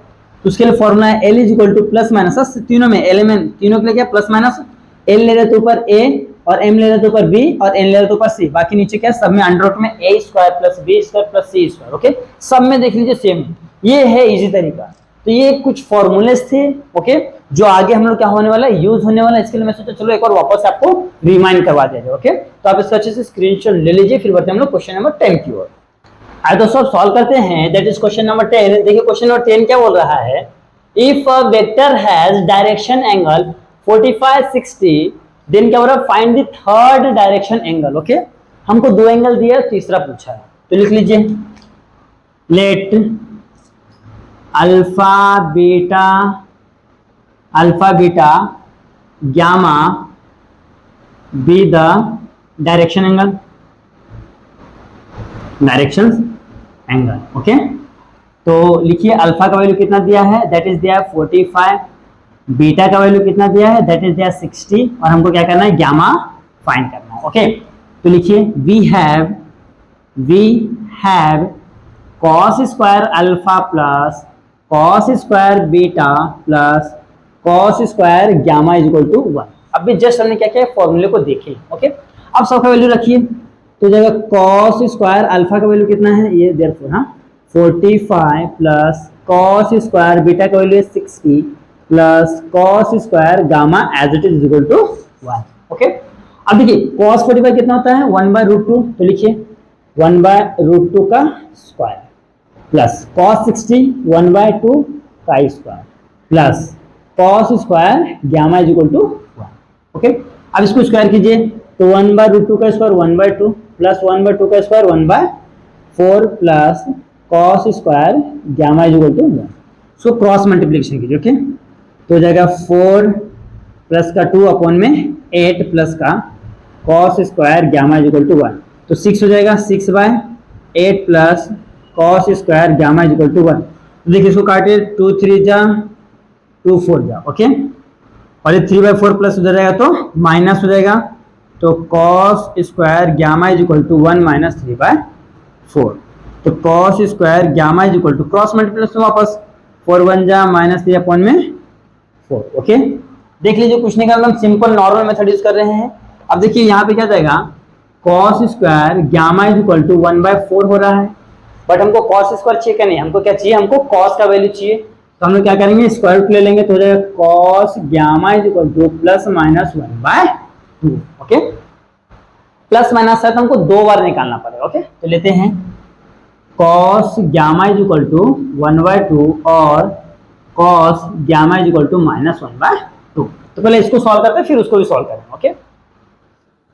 तो उसके लिए फॉर्मूला है L is equal to plus minus, तीनों में एलिमेंट तीनों के लिए क्या प्लस माइनस, L ले रहे तो ऊपर A और M ले रहे तो ऊपर B और N ले रहे तो ऊपर C, बाकी नीचे क्या सब में अंडर रूट में A square plus B square plus C square. Okay, सब में देख लीजिए सेम है, ये है इजी तरीका। तो ये कुछ फॉर्मूलेस थे। ओके, जो आगे हम लोग क्या होने वाला है, यूज होने वाला है। इसके लिए मैं सोचा चलो एक और वापस आपको रिमाइंड करवा दिया जाए। ओके, तो आप इसका अच्छे से स्क्रीनशॉट ले लीजिए, फिर बढ़ते हैं हम लोग क्वेश्चन नंबर 10 की ओर। आइए दोस्तों सॉल्व करते हैं, दैट इज क्वेश्चन नंबर 10। देखिए क्वेश्चन नंबर 10 क्या बोल रहा है, if a vector has direction angle 45 60 then क्या बोल रहा है, find the third direction angle. Okay, हमको दो एंगल दिया, तीसरा पूछा है, तो लिख लीजिए let alpha beta gamma B the direction angle, okay. तो लिखिए अल्फा का वैल्यू कितना दिया है, दैट इज दिया 45, बीटा का वैल्यू कितना दिया है, दैट इज दिया 60, और हमको क्या करना है, गामा फाइंड करना है। ओके, तो लिखिए we have cos square alpha plus cos square beta plus cos square gamma is equal to 1। अभी जस्ट हमने क्या किया, फॉर्मूले को देखे। ओके, अब सबका वैल्यू रखिए, तो जगह cos स्क्वायर अल्फा का वैल्यू कितना है, ये देयरफॉर हाँ 45 प्लस cos स्क्वायर बीटा का value 60 plus cos square gamma as it is equal to 1। Okay, अब देखिए cos 45 कितना होता है, 1/√2, तो लिखिए 1/√2 का स्क्वायर प्लस cos 60 1/2 का square plus cos square gamma is equal to 1। Okay, अब इसको स्क्वायर कीजिए, तो 1/√2 का स्क्वायर 1/2 प्लस 1/2 का square 1/4 plus cos square gamma is equal to 1। So cross multiplication कीजिए। ओके, तो हो जाएगा 4 प्लस का 2 अपॉन में 8 प्लस का cos square gamma is equal to 1, तो 6 हो जाएगा, 6/8 plus cos square gamma is equal to 1। तो देखिए इसको काटिए, 2 3 जा 2 4 जा। ओके, और ये 3/4 प्लस हो जाएगा तो माइनस हो जाएगा, तो cos square gamma is equal to 1 minus 3/4, तो cos square gamma is equal to cross multiplication वापस 4 1 जा माइनस 3 अपॉन में 4। ओके, देख लीजिए कुछ नहीं करना, हम सिंपल नॉर्मल मेथड यूज कर रहे हैं। अब देखिए यहाँ पे क्या जाएगा, cos square gamma is equal to 1/4 हो रहा है, बट हमको cos स्क्वायर चाहिए क्या, नहीं हमको क्या चाहिए, हमको cos का वैल्यू चाहिए। तो हम लोग क्या करेंगे, स्क्वायर रूट ले लेंगे, तो हो जाएगा cos gamma is equal to plus minus 1/2। Okay, plus minus है तो हमको 2 बार निकालना पड़ेगा। ओके, तो लेते हैं cos gamma is equal to 1/2 और cos gamma is equal to minus 1/2। तो पहले इसको सॉल्व करते हैं, फिर उसको भी सॉल्व करेंगे। ओके,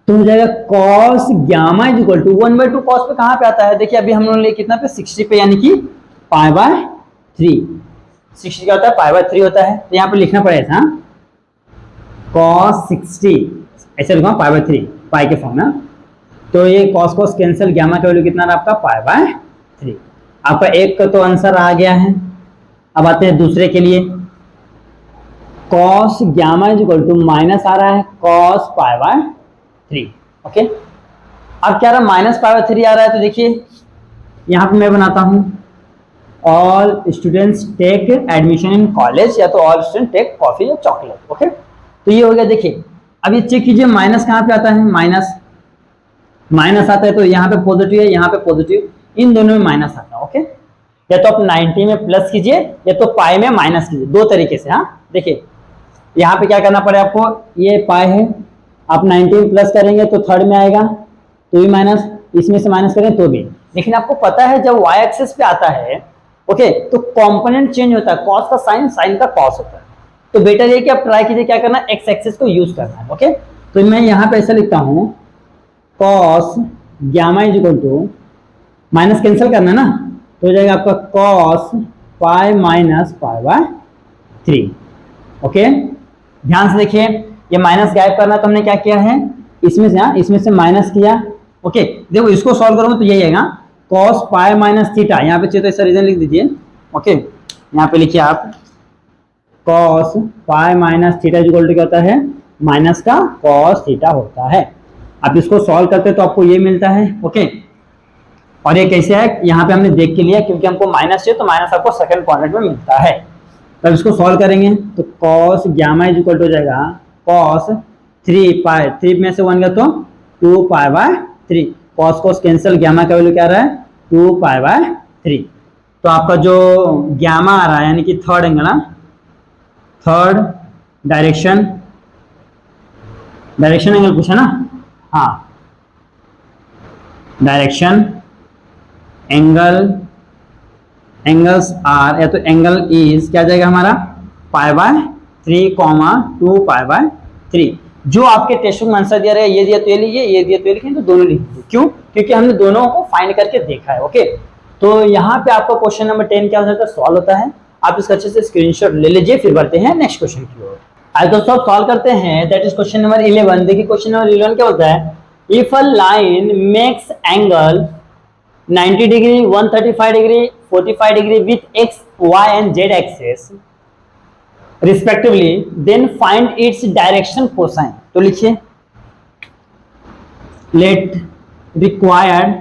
तो हो जाएगा cos gamma is equal to 1/2, cos पे कहाँ पे आता है, देखिए अभी हम लोगों ने कितना पे 60 पे, यानी कि π/3, 60 क्या होता है, π/3 होता है, तो यहाँ पे लिखना पड़ेगा cos 60, ऐसे लिखूंगा π/3, पाई के फॉर्म में। तो ये cos कैंसिल, गामा का वैल्यू कितना रहा आपका π/3। आपका एक का तो आंसर आ गया है। अब आते हैं दूसरे के लिए, cos gamma is equal to minus आ रहा है cos π/3। ओके, अब क्या रहा, माइनस π/3 आ रहा है, तो देखिए यहाँ पे मैं बनाता हूँ all students take admission in college, या तो ऑल स्टूडेंट टेक कॉफी या चॉकलेट। ओके, तो ये हो गया। देखिए अब ये चेक कीजिए, माइनस कहाँ पे आता है, माइनस आता है, तो यहाँ पे पॉजिटिव है, यहाँ पे पॉजिटिव, इन दोनों में माइनस आता है। ओके, या तो आप 90 में प्लस कीजिए या तो पाई में माइनस कीजिए, दो तरीके से। हाँ देखिए यहाँ पे क्या करना पड़ेगा आपको, ये पाई है, आप 90 में प्लस करेंगे तो थर्ड में आएगा, तो भी माइनस, इसमें से माइनस करें तो भी। लेकिन आपको पता है जब y एक्सिस पे आता है, ओके, तो कंपोनेंट चेंज होता है, cos का साइन, साइन का cos होता है। तो बेटर ये कि आप ट्राई कीजिए क्या करना, एक्स एक्सिस को यूज करना है। ओके, तो मैं यहाँ पे ऐसा लिखता हूँ cos gamma is equal to, minus cancel करना है ना, तो हो जाएगा आपका cos pi minus pi by 3। Okay, ध्यान से देखिए, ये माइनस गायब करना, तो हमने क्या किया है, इसमें से माइनस किया। ओके, देखो इसको सॉल्व करोगे तो यही आएगा कॉस पाई माइनस थीटा, यहाँ पे चाहिए तो ऐसा रीजन लिख दीजिए। ओके, यहाँ पे लिखिए आप cos pi minus theta equal to क्या होता है, माइनस का कॉस थीटा होता है। आप इसको सॉल्व करते तो आपको ये मिलता है। ओके, और ये कैसे है, यहाँ पे हमने देख के लिया क्योंकि हमको माइनस चाहिए, तो माइनस आपको सेकंड क्वाड्रेंट में मिलता है। तब इसको सॉल्व करेंगे तो cos gamma is equal to हो जाएगा कॉस 3 पाई, 3 में से 1 गया तो 2 पाई by 3, cos cos cancel, gamma का वैल्यू क्या आ रहा है 2 पाई बाय 3। तो आपका जो गामा आ रहा है यानी कि थर्ड एंगल ना, थर्ड डायरेक्शन एंगल पूछा ना, हाँ डायरेक्शन एंगल्स आर, या तो एंगल इज क्या जाएगा हमारा पाई बाय 3, 2 पाई बाय 3। जो आपके टेस्ट में आंसर दिया रहा है, ये दिया तो ये लीजिए, ये दिया तो ये लिखिए, तो दोनों लिखिए। क्यों? क्योंकि हमने दोनों को फाइंड करके देखा है। ओके, तो यहाँ पे आपका क्वेश्चन नंबर 10 क्या होता है, सॉल्व होता है। आप इसका अच्छे से स्क्रीनशॉट ले लीजिए, फिर बढ़ते हैं नेक्स्ट क्वेश्चन की ओर। आज दोस्तों सॉल्व करते हैं, दैट इज क्वेश्चन नंबर 11। देखिए क्वेश्चन नंबर 11 क्या होता है, if a line makes angle 90 degree, 135 degree, 45 degree with x, y and z axis respectively, then find its direction cosine। तो लिखिए let required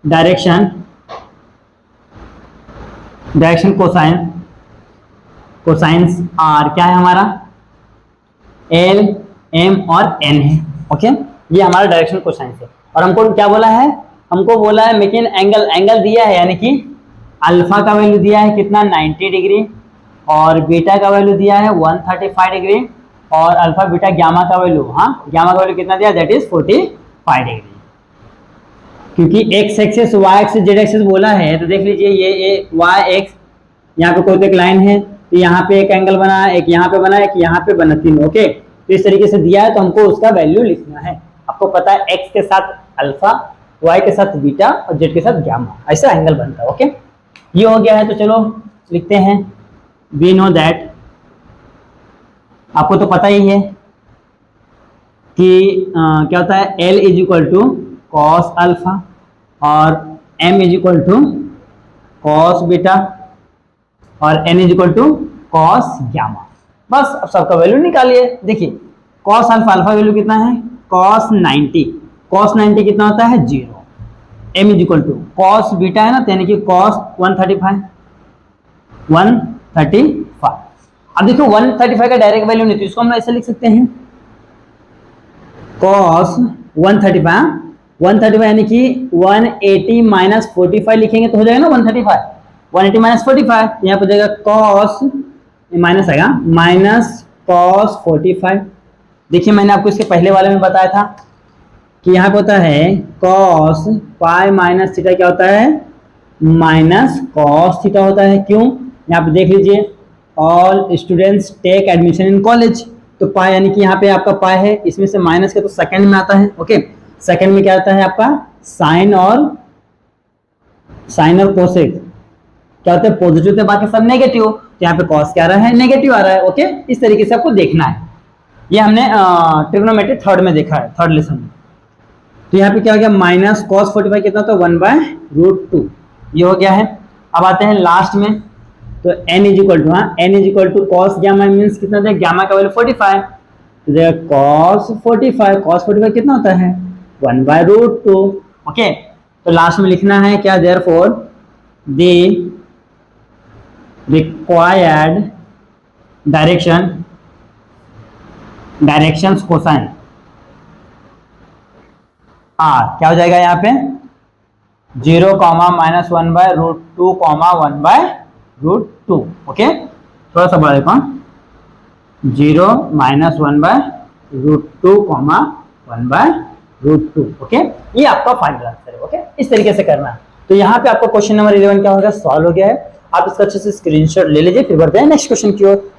direction cosines are क्या है हमारा, L, M और N है। ओके, ये हमारा डायरेक्शन कोसाइंस है। और हमको क्या बोला है, हमको बोला है मेकिन एंगल दिया है, यानी कि अल्फा का वैल्यू दिया है कितना 90 डिग्री, और बीटा का वैल्यू दिया है 135 डिग्री, और अल्फा बीटा गामा का वैल्यू, हाँ गामा का वैल्यू कितना दिया, दैट इज 45 डिग्री। क्योंकि X axis Y axis Z axis बोला है, तो देख लीजिए ये वाई एक्स, यहाँ पे कोई तो एक लाइन है, तो यहाँ पे एक एंगल बना, एक यहाँ पे बना, एक यहाँ पे बना, तीन। ओके, तो इस तरीके से दिया है, तो हमको उसका वैल्यू लिखना है। आपको पता है एक्स के साथ अल्फा, y के साथ बीटा और z के साथ गामा, ऐसा एंगल बनता है। ओके, ये हो गया है, तो चलो लिखते हैं वी नो दैट, आपको तो पता ही है कि क्या होता है, L is equal to cos alpha और M is equal to cos beta और N is equal to cos gamma. बस अब सबका वैल्यू निकालिए। देखिए कॉस अल्फा वैल्यू कितना है, कॉस 90, कॉस 90 कितना होता है 0। M is equal to cos beta है ना, यानी कि कॉस 135। अब देखो 135 का डायरेक्ट वैल्यू नहीं, तो इसको हम ऐसे लिख सकते हैं कॉस 135 यानी कि 180 माइनस 45 लिखेंगे तो हो जाएगा ना 135, 180 माइनस 45, यहाँ पर जाएगा कॉस, माइनस आएगा माइनस कॉस 45। देखिए मैंने आपको इसके पहले वाले में बताया था कि यहाँ पे होता है कॉस पाई माइनस थीटा, क्या होता है माइनस कॉस थीटा होता है। क्यों? यहाँ पे देख लीजिए, all students take admission in college, तो पाई यानी कि यहाँ पे आपका पाई है, इसमें से माइनस के तो सेकंड में आता है। ओके, सेकंड में क्या आता है आपका साइन और कोसेक क्या होता है पॉजिटिव, तो बाकी सब नेगेटिव, तो यहाँ पे कॉस क्या आ रहा है नेगेटिव आ रहा है। ओके, इस तरीके से आपको देखना है। ये हमने ट्रिग्नोमेट्री थर्ड में देखा है, थर्ड लेसन में। तो यहाँ पे क्या हो गया, माइनस कॉस 45 कितना होता है 1/√2, ये हो गया है। अब आते हैं लास्ट में, तो n इज इक्वल टू, हाँ n is equal to cos gamma means कितना देगा, गामा का वैल्यू 45, तो देगा कॉस 45 कितना होता है 1/√2। ओके, तो लास्ट में लिखना है क्या, therefore the required directions cosine क्या हो जाएगा यहाँ पे 0, -1/√2, 1/√2। ओके, थोड़ा सा बड़ा देखो, 0, -1/√2, 1/√2। ओके, ये आपका फाइनल आंसर है। ओके, इस तरीके से करना है। तो यहाँ पे आपका क्वेश्चन नंबर 11 क्या होगा, सॉल्व हो गया है। आप इसका अच्छे से स्क्रीनशॉट ले लीजिए, फिर बढ़ते हैं नेक्स्ट क्वेश्चन की ओर।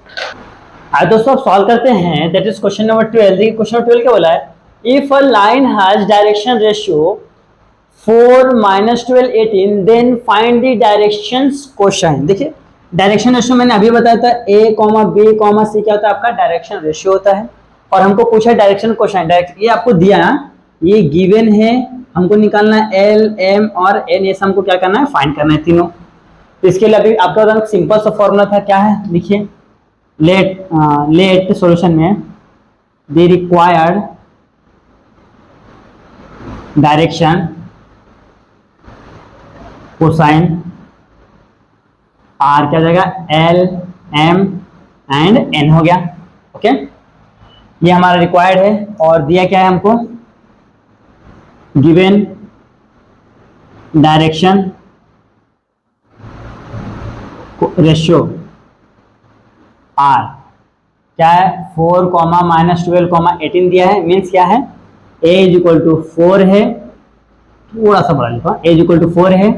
आइए दोस्तों आप सॉल्व करते हैं, दैट इज क्वेश्चन नंबर 12। देखिए क्वेश्चन नंबर 12 क्या बोला है, if a line has direction ratio 4 -12 18 then find the directions cosine. देखिए डायरेक्शन रेशियो मैंने अभी बताया था, a, b, c क्या होता है आपका डायरेक्शन रेशियो होता है, और हमको पूछा डायरेक्शन कोसाइन। डायरेक्शन ये आपको दिया, ये गिवन है, हमको निकालना है L, M और N, ये हमको क्या करना है, फाइंड करना है तीनों। तो इसके लिए अभी आपका सिंपल सा फॉर्मूला था, क्या है लिखिए, लेट सॉल्यूशन में the required direction cosine are क्या हो जाएगा, L, M एंड N हो गया। ओके, ये हमारा रिक्वायर्ड है, और दिया क्या है हमको, गिवन डायरेक्शन रेशियो आर क्या है, 4, -12, 18 दिया है, मीन्स क्या है, a = 4 है, थोड़ा सा बड़ा लिखा, a = 4 है,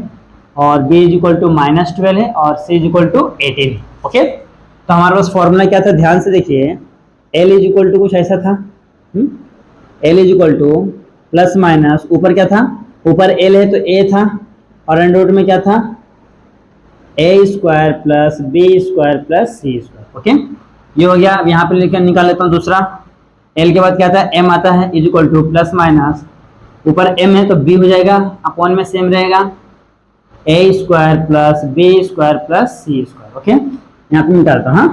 और b = -12 है, और c = 18 है। ओके, तो हमारे पास फॉर्मूला क्या था, ध्यान से देखिए, l = कुछ ऐसा था, l = प्लस माइनस, ऊपर क्या था, ऊपर l है तो a था, और अंडर रूट में क्या था, a² + b² + c²। ओके, ये हो गया। यहाँ पे लिख निकाल लेता हूँ दूसरा, l के बाद क्या था, m आता है, = प्लस माइनस, ऊपर m है तो b हो जाएगा, अपॉन में सेम रहेगा, a² + b² + c²। ओके, यहाँ पे निकालता हूँ,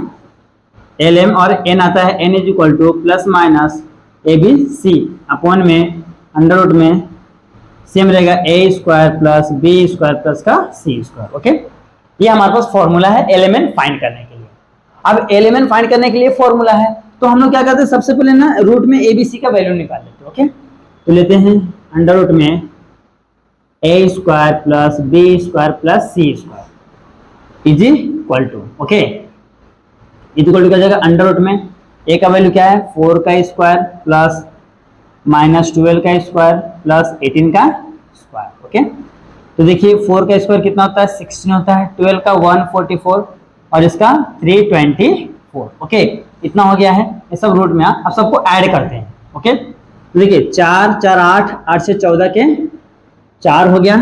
lm और n आता है, n = plus minus abc, upon में अंडर रूट में सेम रहेगा, a² + b² + c²। ओके, ये हमारे पास फॉर्मूला है एलिमेंट फाइंड करने के लिए। अब एलिमेंट फाइंड करने के लिए फॉर्मूला है, तो हम लोग क्या करते हैं, सबसे पहले ना रूट में abc का वैल्यू निकाल लेते हैं। ओके, तो लेते हैं अंडर रूट में a² + b² + c² is equal to, okay, equal to क्या जाएगा, अंडर रूट में a का वैल्यू क्या है, 4 का स्क्वायर प्लस -12 का स्क्वायर प्लस 18 का स्क्वायर। ओके, तो देखिए 4 का स्क्वायर कितना होता है, 16 होता है, 12 का 144 और इसका 324। ओके, इतना हो गया है, ये सब रूट में। अब सबको ऐड करते हैं। ओके, तो देखिए 4 4 8, 8 से 14 के 4 हो गया,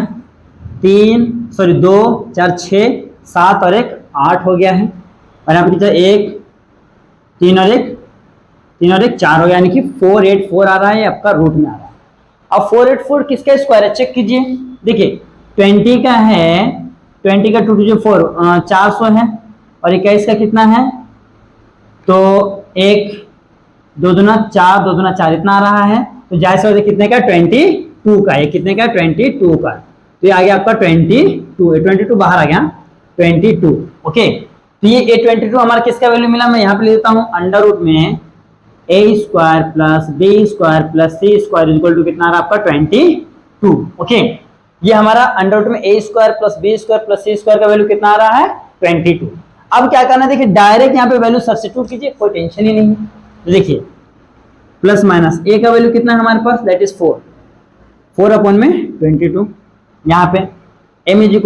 2 4 6 7 और 1 8 हो गया है, और यहाँ पे कितना, 1 3 और 1 4 हो गया, यानी कि 484 आ रहा है, आपका रूट में आ रहा है। अब 484 किसका स्क्वायर है, चेक कीजिए। देखिए 20 का है, 20 का 2 2 4 400 है, और 21 का कितना है, तो 1 2 दूना 4 2 दूना 4 इतना आ रहा है, तो जाहिर सी कितने का, 22 का, ये कितने का, 22 का, तो ये आ गया आपका 22 बाहर आ गया, 22। ओके, तो ये 22 हमारा किसका वैल्यू मिला, मैं यहाँ पे ले लेता हूँ, अंडर रूट में a² + b² + c² equal to कितना आ रहा है आपका, 22। ओके, ये हमारा अंडर रूट में a² + b² + c² का वैल्यू कितना आ रहा है, 22। अब क्या करना है, देखिए डायरेक्ट यहाँ पे वैल्यू सब्स्टिट्यूट कीजिए, कोई टेंशन ही नहीं है। तो देखिए प्लस माइनस a का वैल्यू कितना है हमारे पास, दैट इज 4 अपॉन में 22, यहाँ पे m =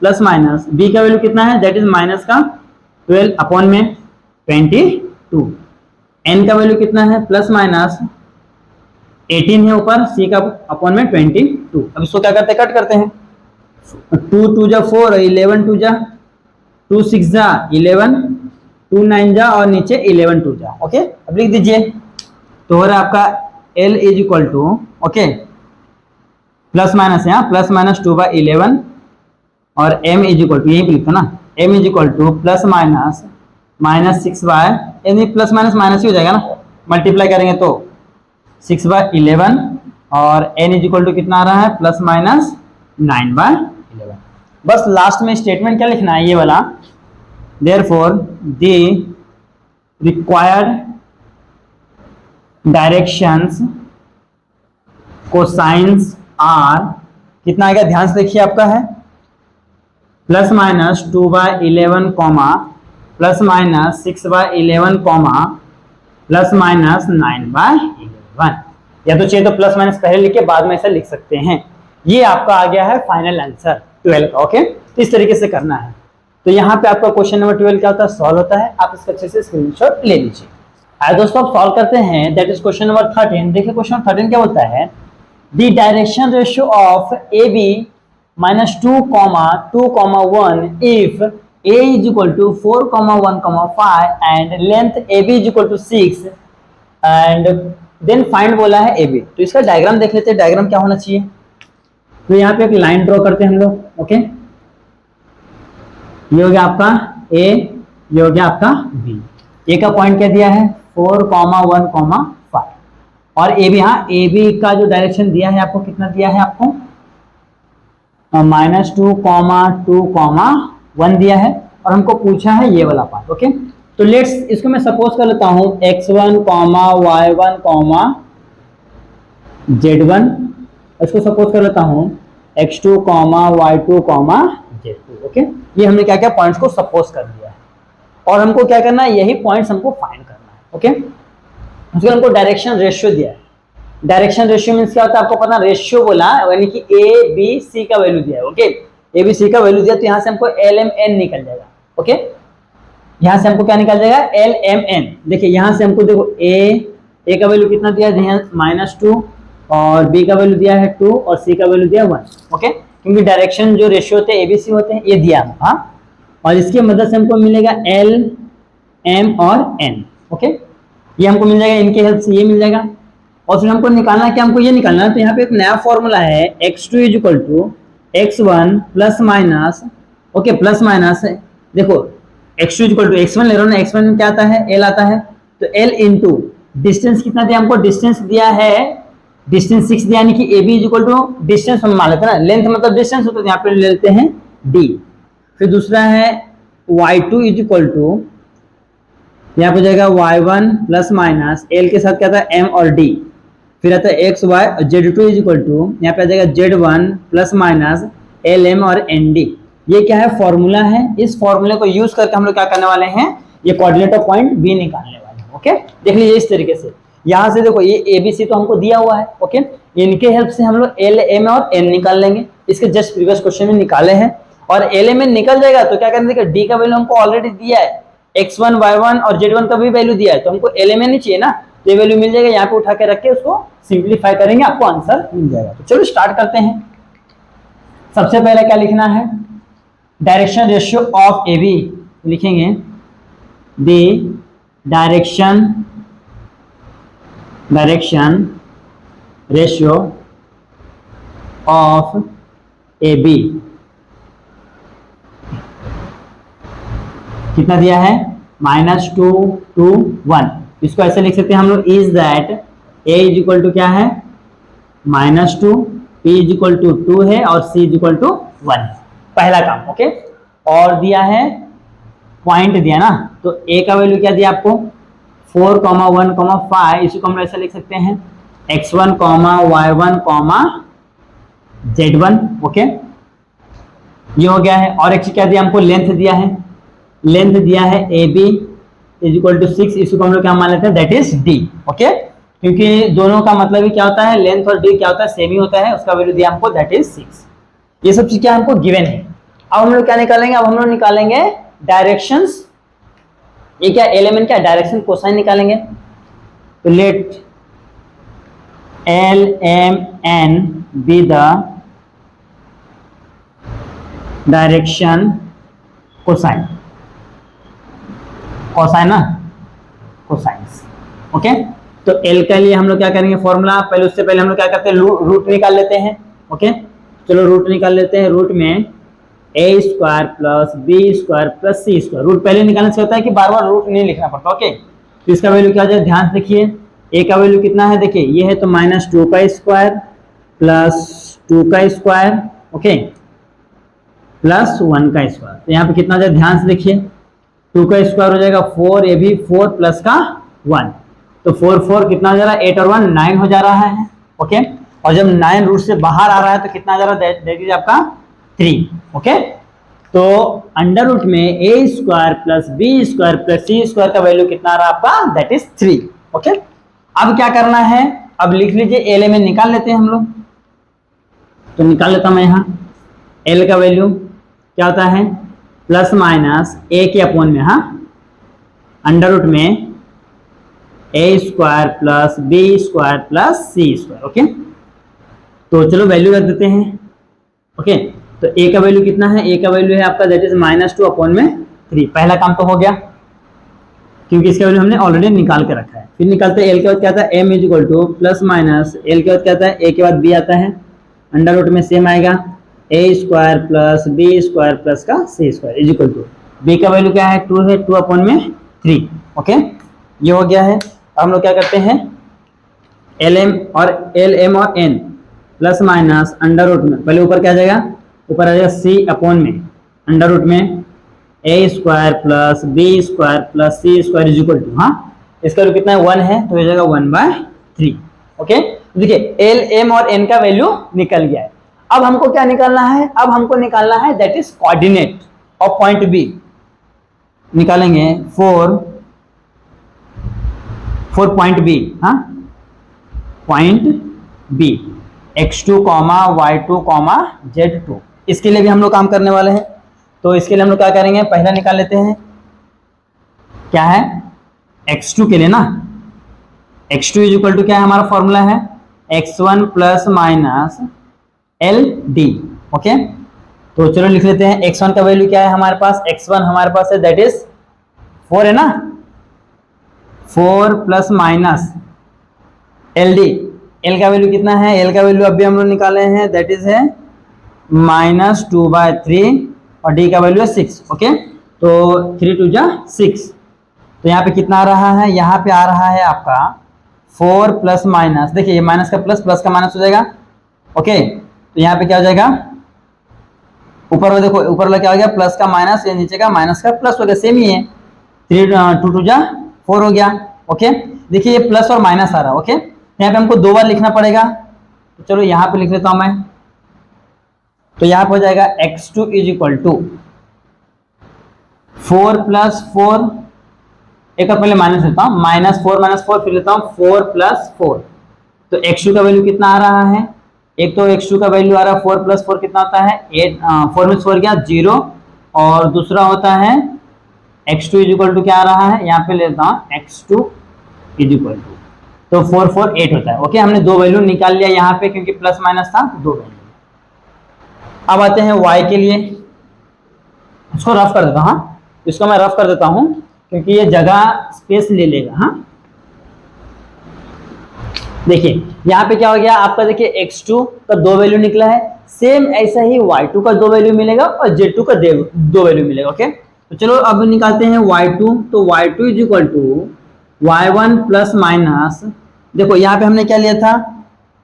प्लस माइनस b का वैल्यू कितना है, दैट इज माइनस का 12 अपॉन में 22, n का वैल्यू कितना है, प्लस माइनस 18 है ऊपर, c का अपॉन में 22। अब इसको क्या करते हैं, कट करते हैं, 2 2 जा 4, 11 2 जा 2 6 जा 11, 2 9 जा और नीचे 11 2 जा। ओके, अब लिख दीजिए, तो हो रहा है आपका L = ओके प्लस माइनस, यहाँ प्लस माइनस 2/11 और m = यही पे लिखा ना, m = प्लस माइनस -6 यानी प्लस माइनस माइनस ही हो जाएगा ना, मल्टीप्लाई करेंगे तो 6/11 और n = कितना आ रहा है, प्लस माइनस 9/11। बस लास्ट में स्टेटमेंट क्या लिखना है, ये वाला, therefore the required directions cosines are कितना आएगा, ध्यान से देखिए, आपका है plus minus 2/11 comma plus minus 6/11 comma plus minus 9/11, या तो चाहिए तो प्लस माइनस पहले लिख के बाद में ऐसा लिख सकते हैं। ये आपका आ गया है फाइनल आंसर 12 का। ओके, तो इस तरीके से करना है। तो यहाँ पे आपका क्वेश्चन नंबर 12 क्या होता है, सॉल्व होता है। आप इसका अच्छे से स्क्रीनशॉट ले लीजिए। आइए दोस्तों अब सॉल्व करते हैं, दैट इज क्वेश्चन नंबर 13। देखिए क्वेश्चन नंबर 13 क्या बोलता है, the direction ratio of A B minus 2,2,1 इफ a is equal to 4,1,5 and length AB is equal to 6 and then find बोला है AB। तो इसका डायग्राम देख लेते हैं, डायग्राम क्या होना चाहिए। तो यहाँ पे एक लाइन ड्रॉ करते हैं हम लोग। ओके, ये हो गया आपका A, ये हो गया आपका B। A का पॉइंट क्या दिया है 4,1,5 और AB, हाँ AB का जो डायरेक्शन दिया है आपको कितना दिया है, आपको -2,2,1 दिया है और हमको पूछा है ये वाला पार्ट। ओके, तो लेट्स इसको मैं सपोज कर लेता हूं x1, y1, z1, इसको सपोज कर लेता हूं x2, y2, z2। ओके, ये हमने क्या क्या पॉइंट्स को सपोज कर दिया है और हमको क्या करना है, यही पॉइंट्स हमको फाइंड करना है। ओके, उसके हमको डायरेक्शन रेशियो दिया है। डायरेक्शन रेशियो मींस क्या होता है आपको पता, रेशियो बोला यानी कि ए बी सी का वैल्यू दिया है। ओके, ए बी सी का वैल्यू दिया तो यहाँ से हमको एल एम एन निकल जाएगा। ओके, यहाँ से हमको क्या निकल जाएगा, एल एम एन। देखिए यहाँ से हमको देखो ए का वैल्यू कितना दिया है -2 और बी का वैल्यू दिया है 2 और सी का वैल्यू दिया 1। ओके, क्योंकि डायरेक्शन जो रेशियो होते हैं एबीसी होते हैं, ये दिया है। हाँ, और इसकी मदद से हमको मिलेगा एल एम और एन। ओके, ये हमको मिल जाएगा, इनके हेल्प से ये मिल जाएगा। और फिर हमको निकालना है, क्या हमको ये निकालना है, तो यहाँ पे एक नया फॉर्मूला है x2 = x1 plus minus. Okay, plus minus है, देखो x2 = x1 ले रहा हूँ ना, x1 में क्या आता है, l आता है, तो l इंटू डिस्टेंस कितना दिया हमको, डिस्टेंस दिया है, डिस्टेंस 6 दिया, यानी कि AB = डिस्टेंस हम मान लेते हैं ना, लेंथ मतलब डिस्टेंस होता है, यहाँ पे ले लेते हैं d। फिर दूसरा है y2 = यहाँ पे जाएगा y1 प्लस माइनस l के साथ क्या था m और d। फिर आता है x y, z2 = यहाँ पे आ जाएगा z1 plus minus l m और n d। ये क्या है, फॉर्मूला है। इस फॉर्मूले को यूज करके हम लोग क्या करने वाले हैं, ये कोऑर्डिनेट ऑफ पॉइंट बी निकालने वाले हैं। ओके, देख लीजिए इस तरीके से, यहाँ से देखो ये एबीसी तो हमको दिया हुआ है। ओके, इनके हेल्प से हम लोग एल एम और एन निकाल लेंगे, इसके जस्ट प्रीवियस क्वेश्चन में निकाले हैं। और एल एम एन निकल जाएगा तो क्या करना है, डी का वैल्यू हमको ऑलरेडी दिया है, x1, y1 और z1 का भी वैल्यू दिया है, तो हमको एल एम एन ही चाहिए ना, तो ये वैल्यू मिल जाएगा, यहाँ पे उठा के रख के उसको सिंप्लीफाई करेंगे, आपको आंसर मिल जाएगा। तो चलो स्टार्ट करते हैं। सबसे पहले क्या लिखना है, direction ratio of A B लिखेंगे, the direction ratio of A B कितना दिया है, -2 to 1। इसको ऐसे लिख सकते हैं हम लोग, इज दैट a = क्या है -2, p = 2 है और c = 1। पहला काम। ओके, और दिया है पॉइंट दिया ना, तो a का वैल्यू क्या दिया आपको 4,1,5, इसको हम ऐसे लिख सकते हैं x1, y1, z1। ओके, ये हो गया है। और एक क्या दिया हमको, लेंथ दिया है, लेंथ दिया है AB = 6, इसको हम लोग क्या मान लेते हैं, दैट इज D। ओके, क्योंकि दोनों का मतलब ही क्या होता है, लेंथ और D क्या होता है, सेम ही होता है, उसका वैल्यू दिया हमको दैट इज 6। ये सब चीज क्या हमको गिवन है। अब हम लोग क्या निकालेंगे, अब हम लोग निकालेंगे डायरेक्शंस। ये क्या एलिमेंट, क्या डायरेक्शन कोसाइन निकालेंगे। तो let LMN be the direction cosine, cosine ना, कोसाइंस। ओके, तो L के लिए हम लोग क्या करेंगे, फॉर्मूला पहले, उससे पहले हम लोग क्या करते हैं, रूट निकाल लेते हैं। ओके, चलो रूट निकाल लेते हैं। रूट में a² + b² + c², रूट पहले निकालने से होता है कि बार बार रूट नहीं लिखना पड़ता। ओके, तो इसका वैल्यू क्या हो जाए, ध्यान से देखिए, a का वैल्यू कितना है, देखिए ये है तो -2 का स्क्वायर प्लस 2 का स्क्वायर, ओके, प्लस 1 का स्क्वायर। तो यहाँ पे कितना हो जाए, ध्यान से देखिए, 2 का स्क्वायर हो जाएगा 4ab, 4 प्लस का 1, तो 4 कितना हो जा रहा है, 8 और 1 9 हो जा रहा है। ओके, और जब 9 रूट से बाहर आ रहा है तो कितना आ जा रहा है, दैट इज आपका 3। ओके, तो अंडर रूट में a² + b² + c² का वैल्यू कितना आ रहा है आपका, दैट इज 3। ओके, अब क्या करना है, अब लिख लीजिए एल में निकाल लेते हैं हम लोग। तो निकाल लेता हूं मैं यहाँ, एल का वैल्यू क्या होता है प्लस माइनस ए के अपॉन में, हाँ, अंडर रूट में A square plus B square plus C square. Okay, तो चलो वैल्यू रख देते हैं। ओके, तो ए का वैल्यू कितना है? ए का वैल्यू है आपका दैट इज -2 अपॉन में 3। पहला काम तो हो गया क्योंकि इसका वैल्यू हमने ऑलरेडी निकाल के रखा है। फिर निकालते हैं एल के बाद क्या आता है, M is equal to plus minus L के बाद क्या आता है, ए के बाद बी आता है, अंडर रूट में सेम आएगा A square plus B square plus का C square is equal to B का वैल्यू क्या है, 2 है, 2 अपॉन में 3। ओके, ये हो गया है। अब हम लोग क्या करते हैं, एल एम और N plus minus under root में, पहले ऊपर क्या आ जाएगा, ऊपर आ जाएगा सी अपॉन में अंडर रूट में A square plus B square plus C square is equal to, हाँ, इसका वैल्यू कितना है, 1 है, तो हो जाएगा 1/3। ओके, देखिए एल एम और एन का वैल्यू निकल गया है। अब हमको क्या निकालना है, अब हमको निकालना है that is coordinate of point B. निकालेंगे फॉर पॉइंट बी, हाँ, point B x2, y2, z2। इसके लिए भी हम लोग काम करने वाले हैं। तो इसके लिए हम लोग क्या करेंगे, पहला निकाल लेते हैं, क्या है, x2 के लिए ना, x2 इज इक्वल टू क्या है, हमारा फॉर्मूला है x1 plus minus L D. Okay, तो चलो लिख लेते हैं। x1 का वैल्यू क्या है हमारे पास, x1 हमारे पास है दैट इज 4 है ना, 4 plus minus L D. L का वैल्यू कितना है, एल का वैल्यू अभी हम लोग निकाले हैं दैट इज है -2/3 और डी का वैल्यू है 6। ओके, तो 3 2 जा 6, तो यहाँ पे कितना आ रहा है, यहाँ पे आ रहा है आपका 4 प्लस माइनस, देखिए ये माइनस का प्लस, प्लस का माइनस हो जाएगा। ओके, तो यहाँ पे क्या हो जाएगा, ऊपर वाला देखो, ऊपर वाला क्या हो गया, प्लस का माइनस, या नीचे का माइनस का प्लस हो गया, सेम ही है। 3 2 2 जा 4 हो गया। ओके, देखिए ये प्लस और माइनस आ रहा है। ओके, यहाँ पे हमको 2 बार लिखना पड़ेगा, तो चलो यहाँ पे लिख लेता हूं मैं। तो यहाँ पे हो जाएगा x2 is equal to 4 plus 4, एक और पहले माइनस लेता हूँ, -4 फिर लेता हूँ 4 प्लस 4। तो x2 का वैल्यू कितना आ रहा है, एक तो x2 का वैल्यू आ रहा है 4 प्लस 4 कितना होता है 8, 4 में 4 गया 0, और दूसरा होता है x2 इज इक्वल टू क्या आ रहा है, यहाँ पे लेता हूँ x2 इज इक्वल टू, तो 4 4 8 होता है। ओके, हमने 2 वैल्यू निकाल लिया यहाँ पे क्योंकि प्लस माइनस था, 2 वैल्यू। अब आते हैं y के लिए, इसको रफ कर देता हूँ, हाँ, इसको मैं रफ कर देता हूँ क्योंकि ये जगह स्पेस ले लेगा। हाँ, देखिए यहाँ पे क्या हो गया आपका, देखिए x2 का 2 वैल्यू निकला है, सेम ऐसा ही y2 का 2 वैल्यू मिलेगा और z2 का 2 वैल्यू मिलेगा। ओके, तो चलो अब निकालते हैं y2। तो y2 is equal to y1 plus minus, देखो यहाँ पे हमने क्या लिया था,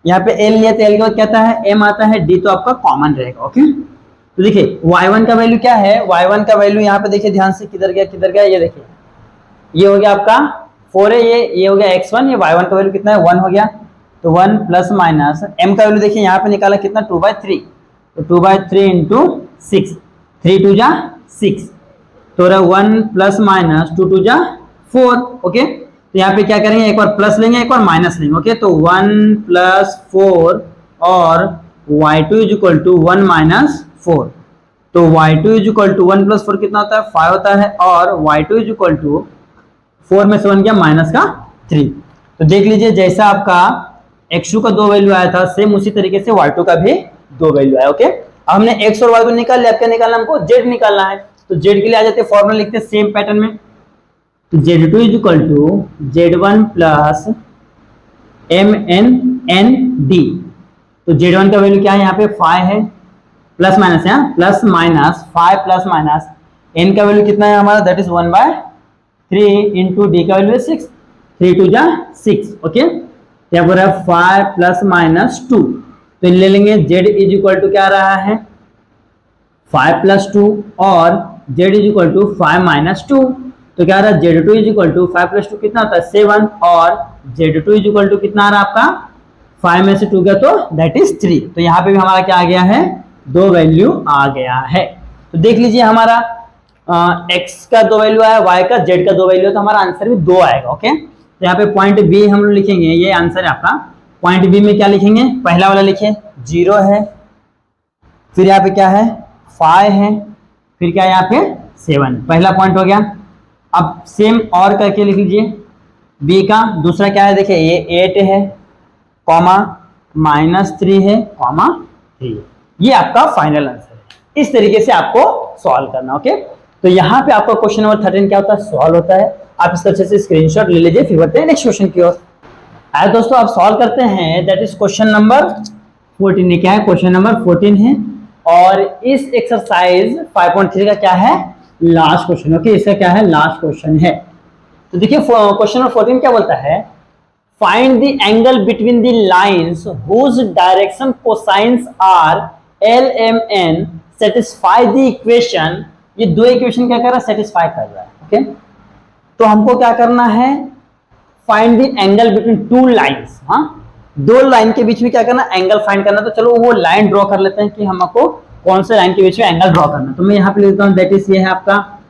यहाँ पे l लिया था, l के बाद क्या आता है m आता है, d तो आपका कॉमन रहेगा। ओके, तो देखिए y1 का वैल्यू क्या है, y1 का वैल्यू यहाँ पे देखिए ध्यान से, किधर गया, ये देखिए ये हो गया आपका 4 है, ये हो गया x1, ये y1 का वैल्यू कितना है 1 हो गया, तो 1 प्लस माइनस m का वैल्यू देखिए यहाँ पे निकाला कितना 2/3, तो 2/3 इंटू 6, 3 2 जा 6, तो 1 प्लस माइनस 2 2 जा 4। ओके, तो यहाँ पे क्या करेंगे, एक बार प्लस लेंगे, एक बार माइनस लेंगे। ओके, तो 1 प्लस 4 और y2 is equal to 1 minus 4, तो y2 is equal to 1 plus 4 कितना होता है 5 होता है, और y2 इज इक्वल टू 4 में से 1 गया माइनस का 3। तो देख लीजिए जैसा आपका x2 का 2 वैल्यू आया था, सेम उसी तरीके से y2 का भी 2 वैल्यू आया। ओके, अब हमने x और y को निकाल लिया, अब क्या निकालना हमको, z निकालना है। तो z के लिए आ जाते हैं, फॉर्मूला लिखते हैं सेम पैटर्न में, तो z2 is equal to z1 plus mn/d। तो z1 का वैल्यू क्या है, यहाँ पे 5 है, प्लस माइनस है, plus minus 5 plus minus n का वैल्यू कितना है हमारा, दैट इज 1/3 इंटू डी का वैल्यू है 6, 3 2 जा 6। ओके, यहाँ पर है 5 प्लस माइनस 2, तो ले लेंगे z इज इक्वल टू क्या आ रहा है 5 प्लस 2 और z is equal to 5 minus 2, तो क्या आ रहा है z2 is equal to 5 plus 2 कितना होता है 7, और z2 इज इक्वल टू कितना आ रहा है आपका 5 में से 2 गया तो दैट इज 3। तो यहाँ पे भी हमारा क्या आ गया है, 2 वैल्यू आ गया है। तो देख लीजिए हमारा x का 2 वैल्यू आया, y का, z का 2 वैल्यू, तो हमारा आंसर भी 2 आएगा। ओके, तो यहाँ पे पॉइंट बी हम लोग लिखेंगे, ये आंसर है आपका। पॉइंट बी में क्या लिखेंगे, पहला वाला लिखे 0 है, फिर यहाँ पे क्या है 5 है, फिर क्या है यहाँ पे 7, पहला पॉइंट हो गया। अब सेम और करके लिख लीजिए, बी का दूसरा क्या है, देखिए ये 8 है कॉमा -3 है कॉमा 3, ये आपका फाइनल आंसर है। इस तरीके से आपको सॉल्व करना। ओके, तो यहाँ पे आपका क्वेश्चन नंबर 13 क्या होता है, सॉल्व होता है। आप इसका अच्छे से स्क्रीनशॉट ले लीजिए, फिर बढ़ते हैं नेक्स्ट क्वेश्चन की ओर। आइए दोस्तों, आप सॉल्व करते हैं, दैट इज क्वेश्चन नंबर 14। क्या है, क्वेश्चन नंबर 14 है, और इस एक्सरसाइज 5.3 का क्या है, लास्ट क्वेश्चन। ओके, इसका क्या है, लास्ट क्वेश्चन है। तो देखिए क्वेश्चन नंबर 14 क्या बोलता है, find the angle between the lines whose direction cosines are LMN satisfy the equation. ये दो इक्वेशन क्या कर रहा है, सेटिस्फाई कर रहा है। ओके, तो हमको क्या करना है, find the angle between two lines. हाँ, दो लाइन के बीच में क्या करना, एंगल फाइंड करना। तो चलो वो लाइन ड्रॉ कर लेते हैं कि हमको कौन से लाइन के बीच में एंगल ड्रॉ करना। तो मैं यहाँ पे लिखता हूँ, दैट इज ये है आपका,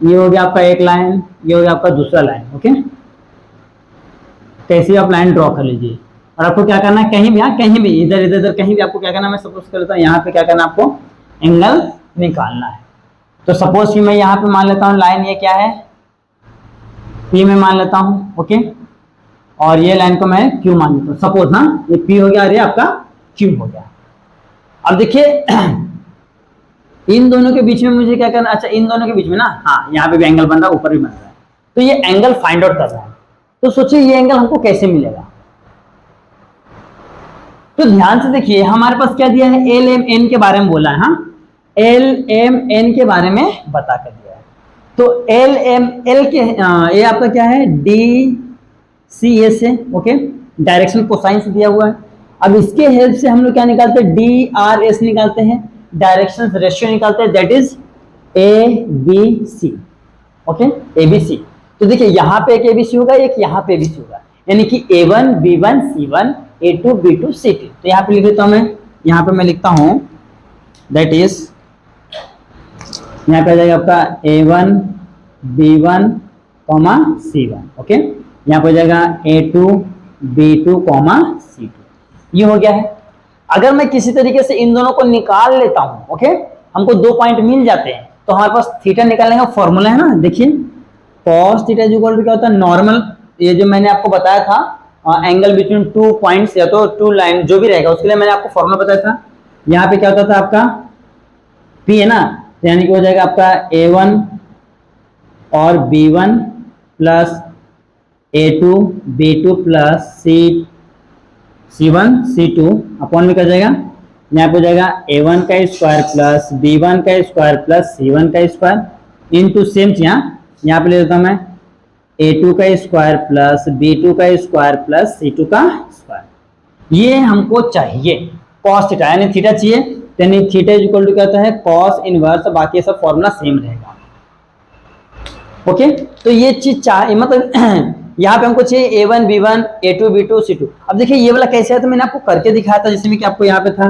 ये हो गया आपका एक लाइन, ये हो गया आपका दूसरा लाइन। ओके, कैसे आप लाइन ड्रॉ कर लीजिए, और आपको क्या करना है, कहीं भी, हाँ कहीं भी, इधर इधर इधर कहीं भी आपको क्या करना है, मैं सपोज करता हूँ यहाँ पे क्या करना है, आपको एंगल निकालना है। तो सपोज कि मैं यहाँ पे मान लेता हूँ लाइन, ये क्या है, P में मान लेता हूँ। ओके, और ये लाइन को मैं Q मान लेता हूँ सपोज। हाँ, ये P हो गया और ये आपका Q हो गया। अब देखिए इन दोनों के बीच में मुझे क्या करना, अच्छा इन दोनों के बीच में ना, हाँ यहाँ पे भी एंगल बन रहा है, ऊपर भी बन रहा है, तो ये एंगल फाइंड आउट कर रहा है। तो सोचिए ये एंगल हमको कैसे मिलेगा। तो ध्यान से देखिए, हमारे पास क्या दिया है, LMN के बारे में बोला है। हाँ, LMN के बारे में बता कर दिया है। तो LML के ये आपका क्या है, DCA से। ओके, डायरेक्शन कोसाइन से दिया हुआ है। अब इसके हेल्प से हम लोग क्या निकालते हैं, DRS निकालते हैं, डायरेक्शन रेशियो निकालते हैं, that is ABC। Okay, ABC। तो देखिए यहाँ पे एक ABC होगा, एक यहाँ पे ABC होगा, यानी कि A1 B1 C1 A2 B2 C2। तो यहाँ पे लिख देता हूँ मैं, यहाँ पे मैं लिखता हूँ दैट इज, यहाँ पे आ जाएगा आपका A1 B1 C1। ओके, यहाँ पे हो जाएगा A2 B2 C2। ये हो गया है। अगर मैं किसी तरीके से इन दोनों को निकाल लेता हूँ, ओके, हमको 2 पॉइंट मिल जाते हैं, तो हमारे पास थीटा निकालने का फॉर्मूला है ना, देखिए cos theta is equal to क्या होता है, नॉर्मल, ये जो मैंने आपको बताया था एंगल बिटवीन 2 पॉइंट्स या तो 2 लाइन जो भी रहेगा, उसके लिए मैंने आपको फॉर्मूला बताया था। यहाँ पे क्या होता था आपका P है ना, यानी कि हो जाएगा आपका A1 और B1 plus A2 B2 plus C1 C2 upon में क्या जाएगा, यहाँ पे हो जाएगा A1 का स्क्वायर प्लस B1 का स्क्वायर प्लस C1 का स्क्वायर इनटू सेम यहाँ पे ले लेता हूँ मैं A2 का स्क्वायर प्लस B2 का स्क्वायर प्लस C2 का स्क्वायर। ये हमको चाहिए cos थीटा, यानी थीटा चाहिए, यानी थीटा इज इक्वल टू क्या होता है, cos इनवर्स, बाकी सब फॉर्मूला सेम रहेगा। ओके, तो ये चीज चाहिए, मतलब यहाँ पे हमको चाहिए A1 B1 A2 B2 C2। अब देखिए ये वाला कैसे है, तो मैंने आपको करके दिखाया था, जिसमें कि आपको यहाँ पे था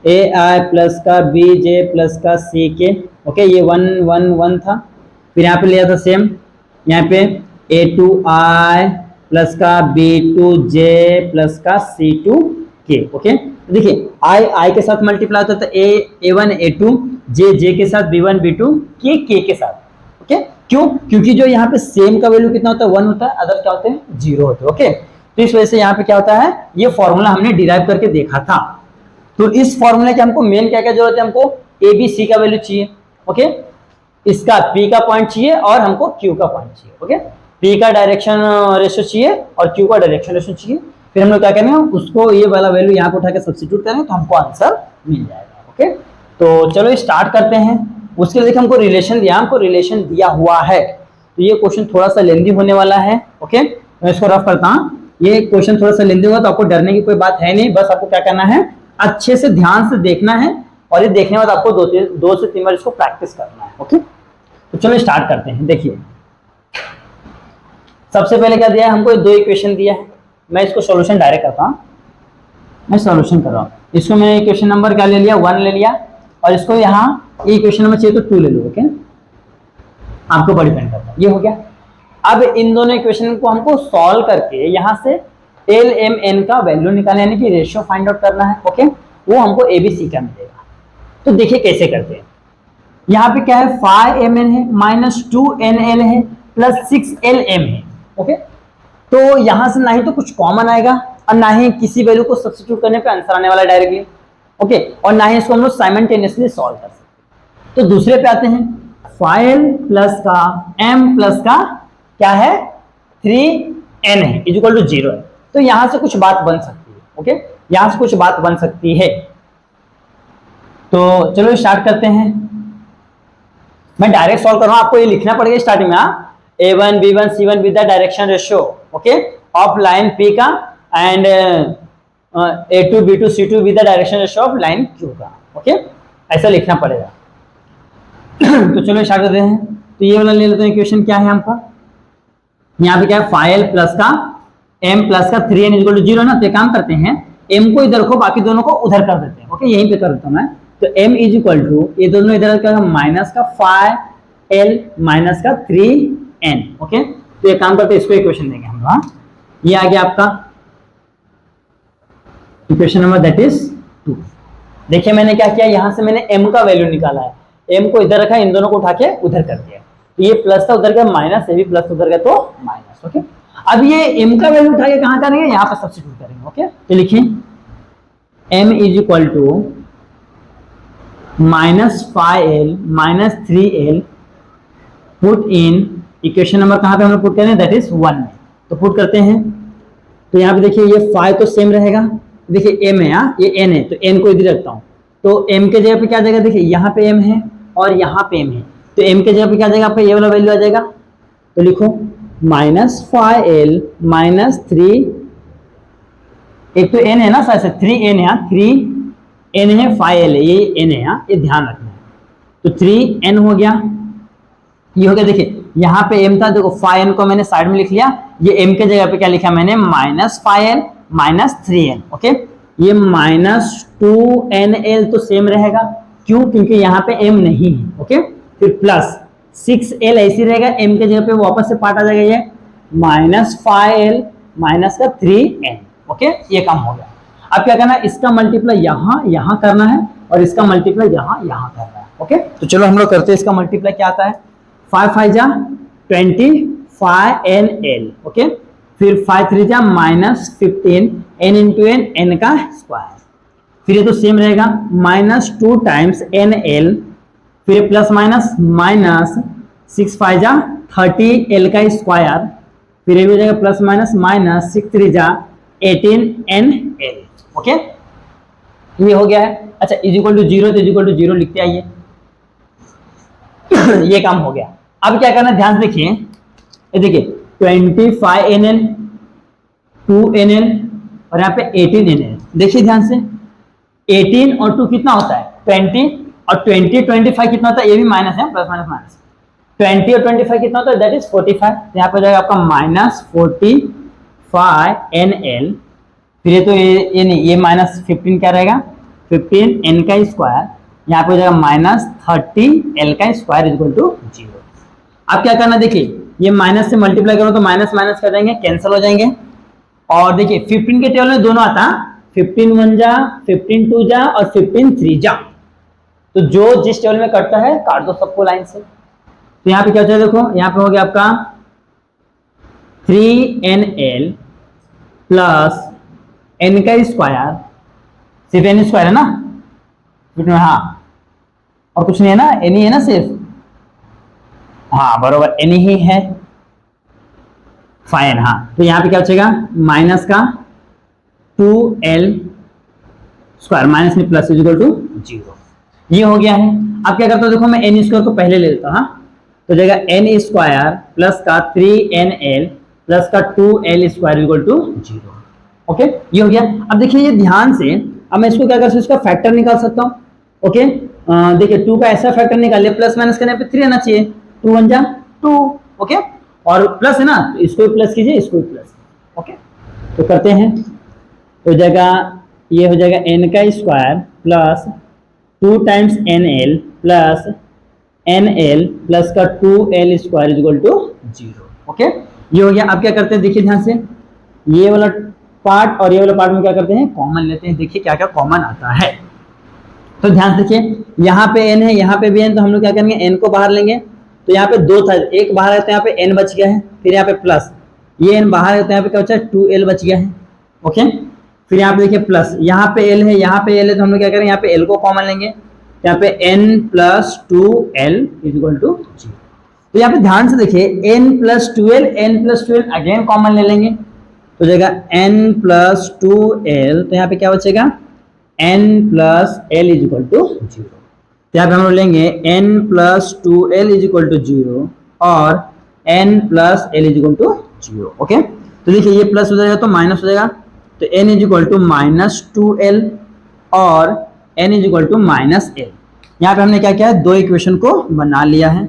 AI प्लस का BJ प्लस का CK। ओके, ये 1 1 1 था, फिर यहाँ पे लिया था सेम, यहाँ पे A2I प्लस का B2J प्लस का C2K। ओके, देखिए I के साथ मल्टीप्लाई होता है, A1 A2 J के साथ B1 B2 K के साथ। ओके, क्यों, क्योंकि जो यहाँ पे सेम का वैल्यू कितना होता है, 1 होता है, अदर क्या होते हैं, 0 होते हैं। ओके, तो इस वजह से यहाँ पे क्या होता है, ये फॉर्मूला हमने डिराइव करके देखा था। तो इस फॉर्मूले के हमको मेन क्या क्या जरूरत है, हमको ABC का वैल्यू चाहिए। ओके, इसका P का पॉइंट चाहिए और हमको Q का पॉइंट चाहिए। ओके, P का डायरेक्शन रेशियो चाहिए और Q का डायरेक्शन रेशियो चाहिए। फिर हम लोग क्या करेंगे, उसको ये वाला वैल्यू यहाँ पे उठा के सब्स्टिट्यूट करेंगे तो हमको आंसर मिल जाएगा। ओके, तो चलो स्टार्ट करते हैं। उसके लिए हमको रिलेशन दिया, हमको रिलेशन दिया हुआ है, तो ये क्वेश्चन थोड़ा सा लेंदी होने वाला है। ओके, मैं इसको रफ करता हूँ, ये क्वेश्चन थोड़ा सा लेंदी होगा, तो आपको डरने की कोई बात है नहीं, बस आपको क्या करना है, अच्छे से ध्यान से देखना है, और ये देखने के बाद आपको 2 से 3 बार इसको प्रैक्टिस करना है। ओके, तो चलो स्टार्ट करते हैं। देखिए सबसे पहले क्या दिया है, हमको 2 इक्वेशन दिया है, मैं इसको सॉल्यूशन डायरेक्ट करता हूँ, मैं सॉल्यूशन कर रहा हूँ। इसको मैंने इक्वेशन नंबर क्या ले लिया, 1 ले लिया, और इसको यहाँ इक्वेशन नंबर चाहिए तो 2 ले लो। ओके, आपको बड़ी डिपेंड करता है, ये हो गया। अब इन दोनों इक्वेशन को हमको सॉल्व करके यहाँ से LMN का वैल्यू निकालना, यानी कि रेशियो फाइंड आउट करना है। ओके, वो हमको ABC का मिलेगा। तो देखिए कैसे करते हैं। यहाँ पे क्या है 5mn है माइनस 2nl है प्लस 6lm है। ओके, तो यहां से ना ही तो कुछ कॉमन आएगा और ना ही किसी वैल्यू को सब्स्टिट्यूट करने पे आंसर आने वाला डायरेक्टली। ओके, और ना ही इसको हम लोग साइमल्टेनियसली सॉल्व कर सकते। तो दूसरे पे आते हैं, 5l प्लस का m प्लस का क्या है 3n है इज इक्वल टू 0 है। तो यहां से कुछ बात बन सकती है। ओके, यहां से कुछ बात बन सकती है। तो चलो स्टार्ट करते हैं। मैं डायरेक्ट सॉल्व कर रहा हूं, आपको ये लिखना पड़ेगा स्टार्टिंग में। a1 b1 c1 with the direction ratio okay of line p का and a2 b2 c2 with the direction ratio of line q का। ओके, ऐसा लिखना पड़ेगा। तो चलो स्टार्ट करते हैं। तो ये वाला ले लेते हैं इक्वेशन, क्या है हमका यहाँ पे क्या है 5l प्लस का m प्लस का 3n इक्वल टू 0 ना। तो काम करते हैं m को इधर रखो, बाकी दोनों को उधर कर देते हैं। ओके, यहीं पे कर देता हूं मैं। तो m इज इक्वल टू ये दोनों इधर का माइनस का 5l माइनस का 3n। ओके, तो ये काम करते हैं, इसको इक्वेशन देंगे हम लोग। ये आ गया आपका इक्वेशन नंबर दैट इज 2। देखिए मैंने क्या किया, यहां से मैंने m का वैल्यू निकाला है, m को इधर रखा, इन दोनों को उठा के उधर कर दिया। तो ये प्लस था उधर का माइनस, ये भी प्लस उधर का तो माइनस। ओके, अब ये m का वैल्यू उठा के कहां करेंगे, यहाँ पर सब्स्टिट्यूट करेंगे। ओके, तो लिखिए m is equal to minus 5l minus 3l put in equation number कहां पे हम लोग पुट करें, दैट इज 1 में। तो पुट करते हैं। तो यहाँ पे देखिए ये 5 तो सेम रहेगा, देखिए m है, यहाँ ये n है, तो n को इधर रखता हूँ। तो m के जगह पे क्या जाएगा, देखिए यहाँ पे m है और यहाँ पे m है, तो m के जगह पे क्या जाएगा आपका ये वाला वैल्यू आ जाएगा। तो लिखो माइनस 5l माइनस 3, एक तो n है ना साथ 3n है, 3n है 5l है, ये n है यहाँ, ये ध्यान रखना है। तो 3n हो गया, ये हो गया। देखिए यहाँ पे m था, देखो 5n को मैंने साइड में लिख लिया, ये m के जगह पे क्या लिखा मैंने minus 5l minus 3n। Okay, ये माइनस 2nl तो सेम रहेगा, क्यों, क्योंकि यहाँ पे m नहीं है। ओके, फिर प्लस 6l ऐसी रहेगा, m के जगह पे वापस से पार्ट आ जाएगा, ये माइनस 5l माइनस का 3n। ओके, ये काम हो गया। अब क्या करना है, इसका मल्टीप्लाई यहाँ यहाँ करना है और इसका मल्टीप्लाई यहाँ यहाँ करना है। ओके, तो चलो हम लोग करते हैं इसका मल्टीप्लाई। क्या आता है 5 5 जा 25nl। ओके, फिर 5 3 जा minus 15 n into n, n का स्क्वायर। फिर ये तो सेम रहेगा माइनस 2 टाइम्स nl, फिर प्लस माइनस माइनस 6 5 जा 30l का स्क्वायर, फिर ये हो जाएगा प्लस माइनस माइनस 6 3 जा 18nl। ओके, ये हो गया है। अच्छा, इज इक्वल टू 0, तो इज इक्वल टू 0 लिखते आइए। ये काम हो गया। अब क्या करना है, ध्यान से देखिए, ये देखिए 25nl 2nl और यहाँ पे 18nl। देखिए ध्यान से, 18 और 2 कितना होता है 20, और 20 25 कितना होता है, ये भी माइनस है, प्लस माइनस माइनस। 20 और 25 कितना होता है, दैट इज 45। यहाँ पे जाएगा आपका माइनस 45nl, फिर ये तो ये नहीं, ये माइनस 15 क्या रहेगा 15n का स्क्वायर, यहाँ पे हो जाएगा माइनस 30l का स्क्वायर इक्वल टू 0। अब क्या करना, देखिए ये माइनस से मल्टीप्लाई करो तो माइनस माइनस कर देंगे, कैंसिल हो जाएंगे। और देखिए 15 के टेबल में दोनों आता, 15 1 जा 15 2 जा और 15 3 जा, तो जो जिस टेबल में कटता है काट दो सबको लाइन से। तो यहाँ पे क्या होता है, देखो यहाँ पे हो गया आपका 3nl प्लस n का स्क्वायर, सिर्फ n स्क्वायर है ना, हाँ और कुछ नहीं है ना, n ही है ना सिर्फ, हाँ बरोबर n ही है, फाइन। हाँ, तो यहाँ पे क्या बचेगा माइनस का 2l स्क्वायर माइनस में प्लस इक्वल टू 0। ये हो गया है। अब क्या करता हूँ, देखो मैं n स्क्वायर को पहले ले लेता हूँ। हाँ, तो जाएगा n स्क्वायर प्लस का 3nl प्लस का 2l square equal to 0। Okay, ये हो गया। अब देखिए ये ध्यान से, अब मैं इसको क्या कर सकता हूँ, इसका फैक्टर निकाल सकता हूँ। ओके, देखिए 2 का ऐसा फैक्टर निकाल लिया, प्लस माइनस करने पे 3 आना चाहिए, 2 1 जा 2। ओके, और प्लस है ना, तो इसको भी प्लस कीजिए, इसको भी प्लस। ओके, तो करते हैं, हो जाएगा ये हो जाएगा n का square plus 2 times nl plus nl plus का 2l square equal to 0। Okay, ये हो गया। अब क्या करते हैं, देखिए ध्यान से, ये वाला पार्ट और ये वाला पार्ट में क्या करते हैं, कॉमन लेते हैं। देखिए क्या क्या कॉमन आता है। तो ध्यान से देखिए, यहाँ पे n है, यहाँ पे भी n, तो हम लोग क्या करेंगे, n को बाहर लेंगे। तो यहाँ पे 2 था, एक बाहर है तो यहाँ पे n बच गया है, फिर यहाँ पे प्लस, ये n बाहर है तो यहाँ पे क्या बचा है, 2l बच गया है। ओके, फिर यहाँ पे देखिए प्लस, यहाँ पे l है, यहाँ पे l है, तो हम लोग क्या करेंगे, यहाँ पे l को कॉमन लेंगे, यहाँ पे n plus 2l equal to 0। तो यहाँ पे ध्यान से देखिए, n प्लस 12 अगेन कॉमन ले लेंगे, तो जाएगा n प्लस 2l, तो यहाँ पे क्या बचेगा, n plus l is equal to 0। यहाँ पे हम लोग लेंगे n plus 2l is equal to 0 और n plus l is equal to 0। Okay, तो देखिए ये प्लस हो जाएगा तो माइनस हो जाएगा, तो n is equal to minus 2l और n is equal to minus l। यहाँ पे हमने क्या किया है, दो इक्वेशन को बना लिया है।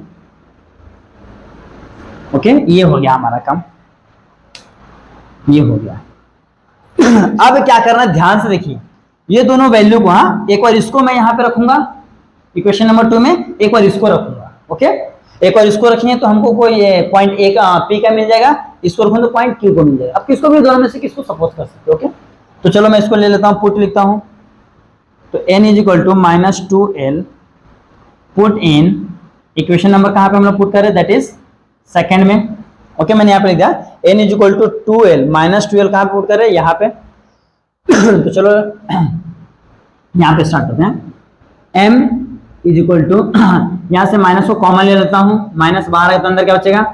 ओके, ये हो गया हमारा काम, ये हो गया। अब क्या करना है, ध्यान से देखिए, ये दोनों वैल्यू को, हाँ, एक बार इसको मैं यहाँ पे रखूंगा इक्वेशन नंबर 2 में, एक बार इसको रखूंगा। ओके, एक बार इसको रखेंगे तो हमको कोई पॉइंट ए का पी का मिल जाएगा, इसको रखूंगा तो पॉइंट क्यू को मिल जाएगा। अब किसको भी दोनों में से किसको सपोज कर सकते हो। ओके, तो चलो मैं इसको ले लेता हूँ, पुट लिखता हूँ, तो n is equal to minus 2l put in equation number कहाँ पे हम लोग पुट कर रहे हैं, दैट इज सेकंड में। ओके, मैंने यहाँ पे लिख दिया n is equal to 2l minus 2l कहाँ पे पुट कर रहे हैं, यहाँ पे। तो चलो यहाँ पे स्टार्ट करते हैं, m इज इक्वल टू, यहाँ से माइनस को कॉमन ले लेता हूँ, माइनस बाहर है तो अंदर क्या बचेगा,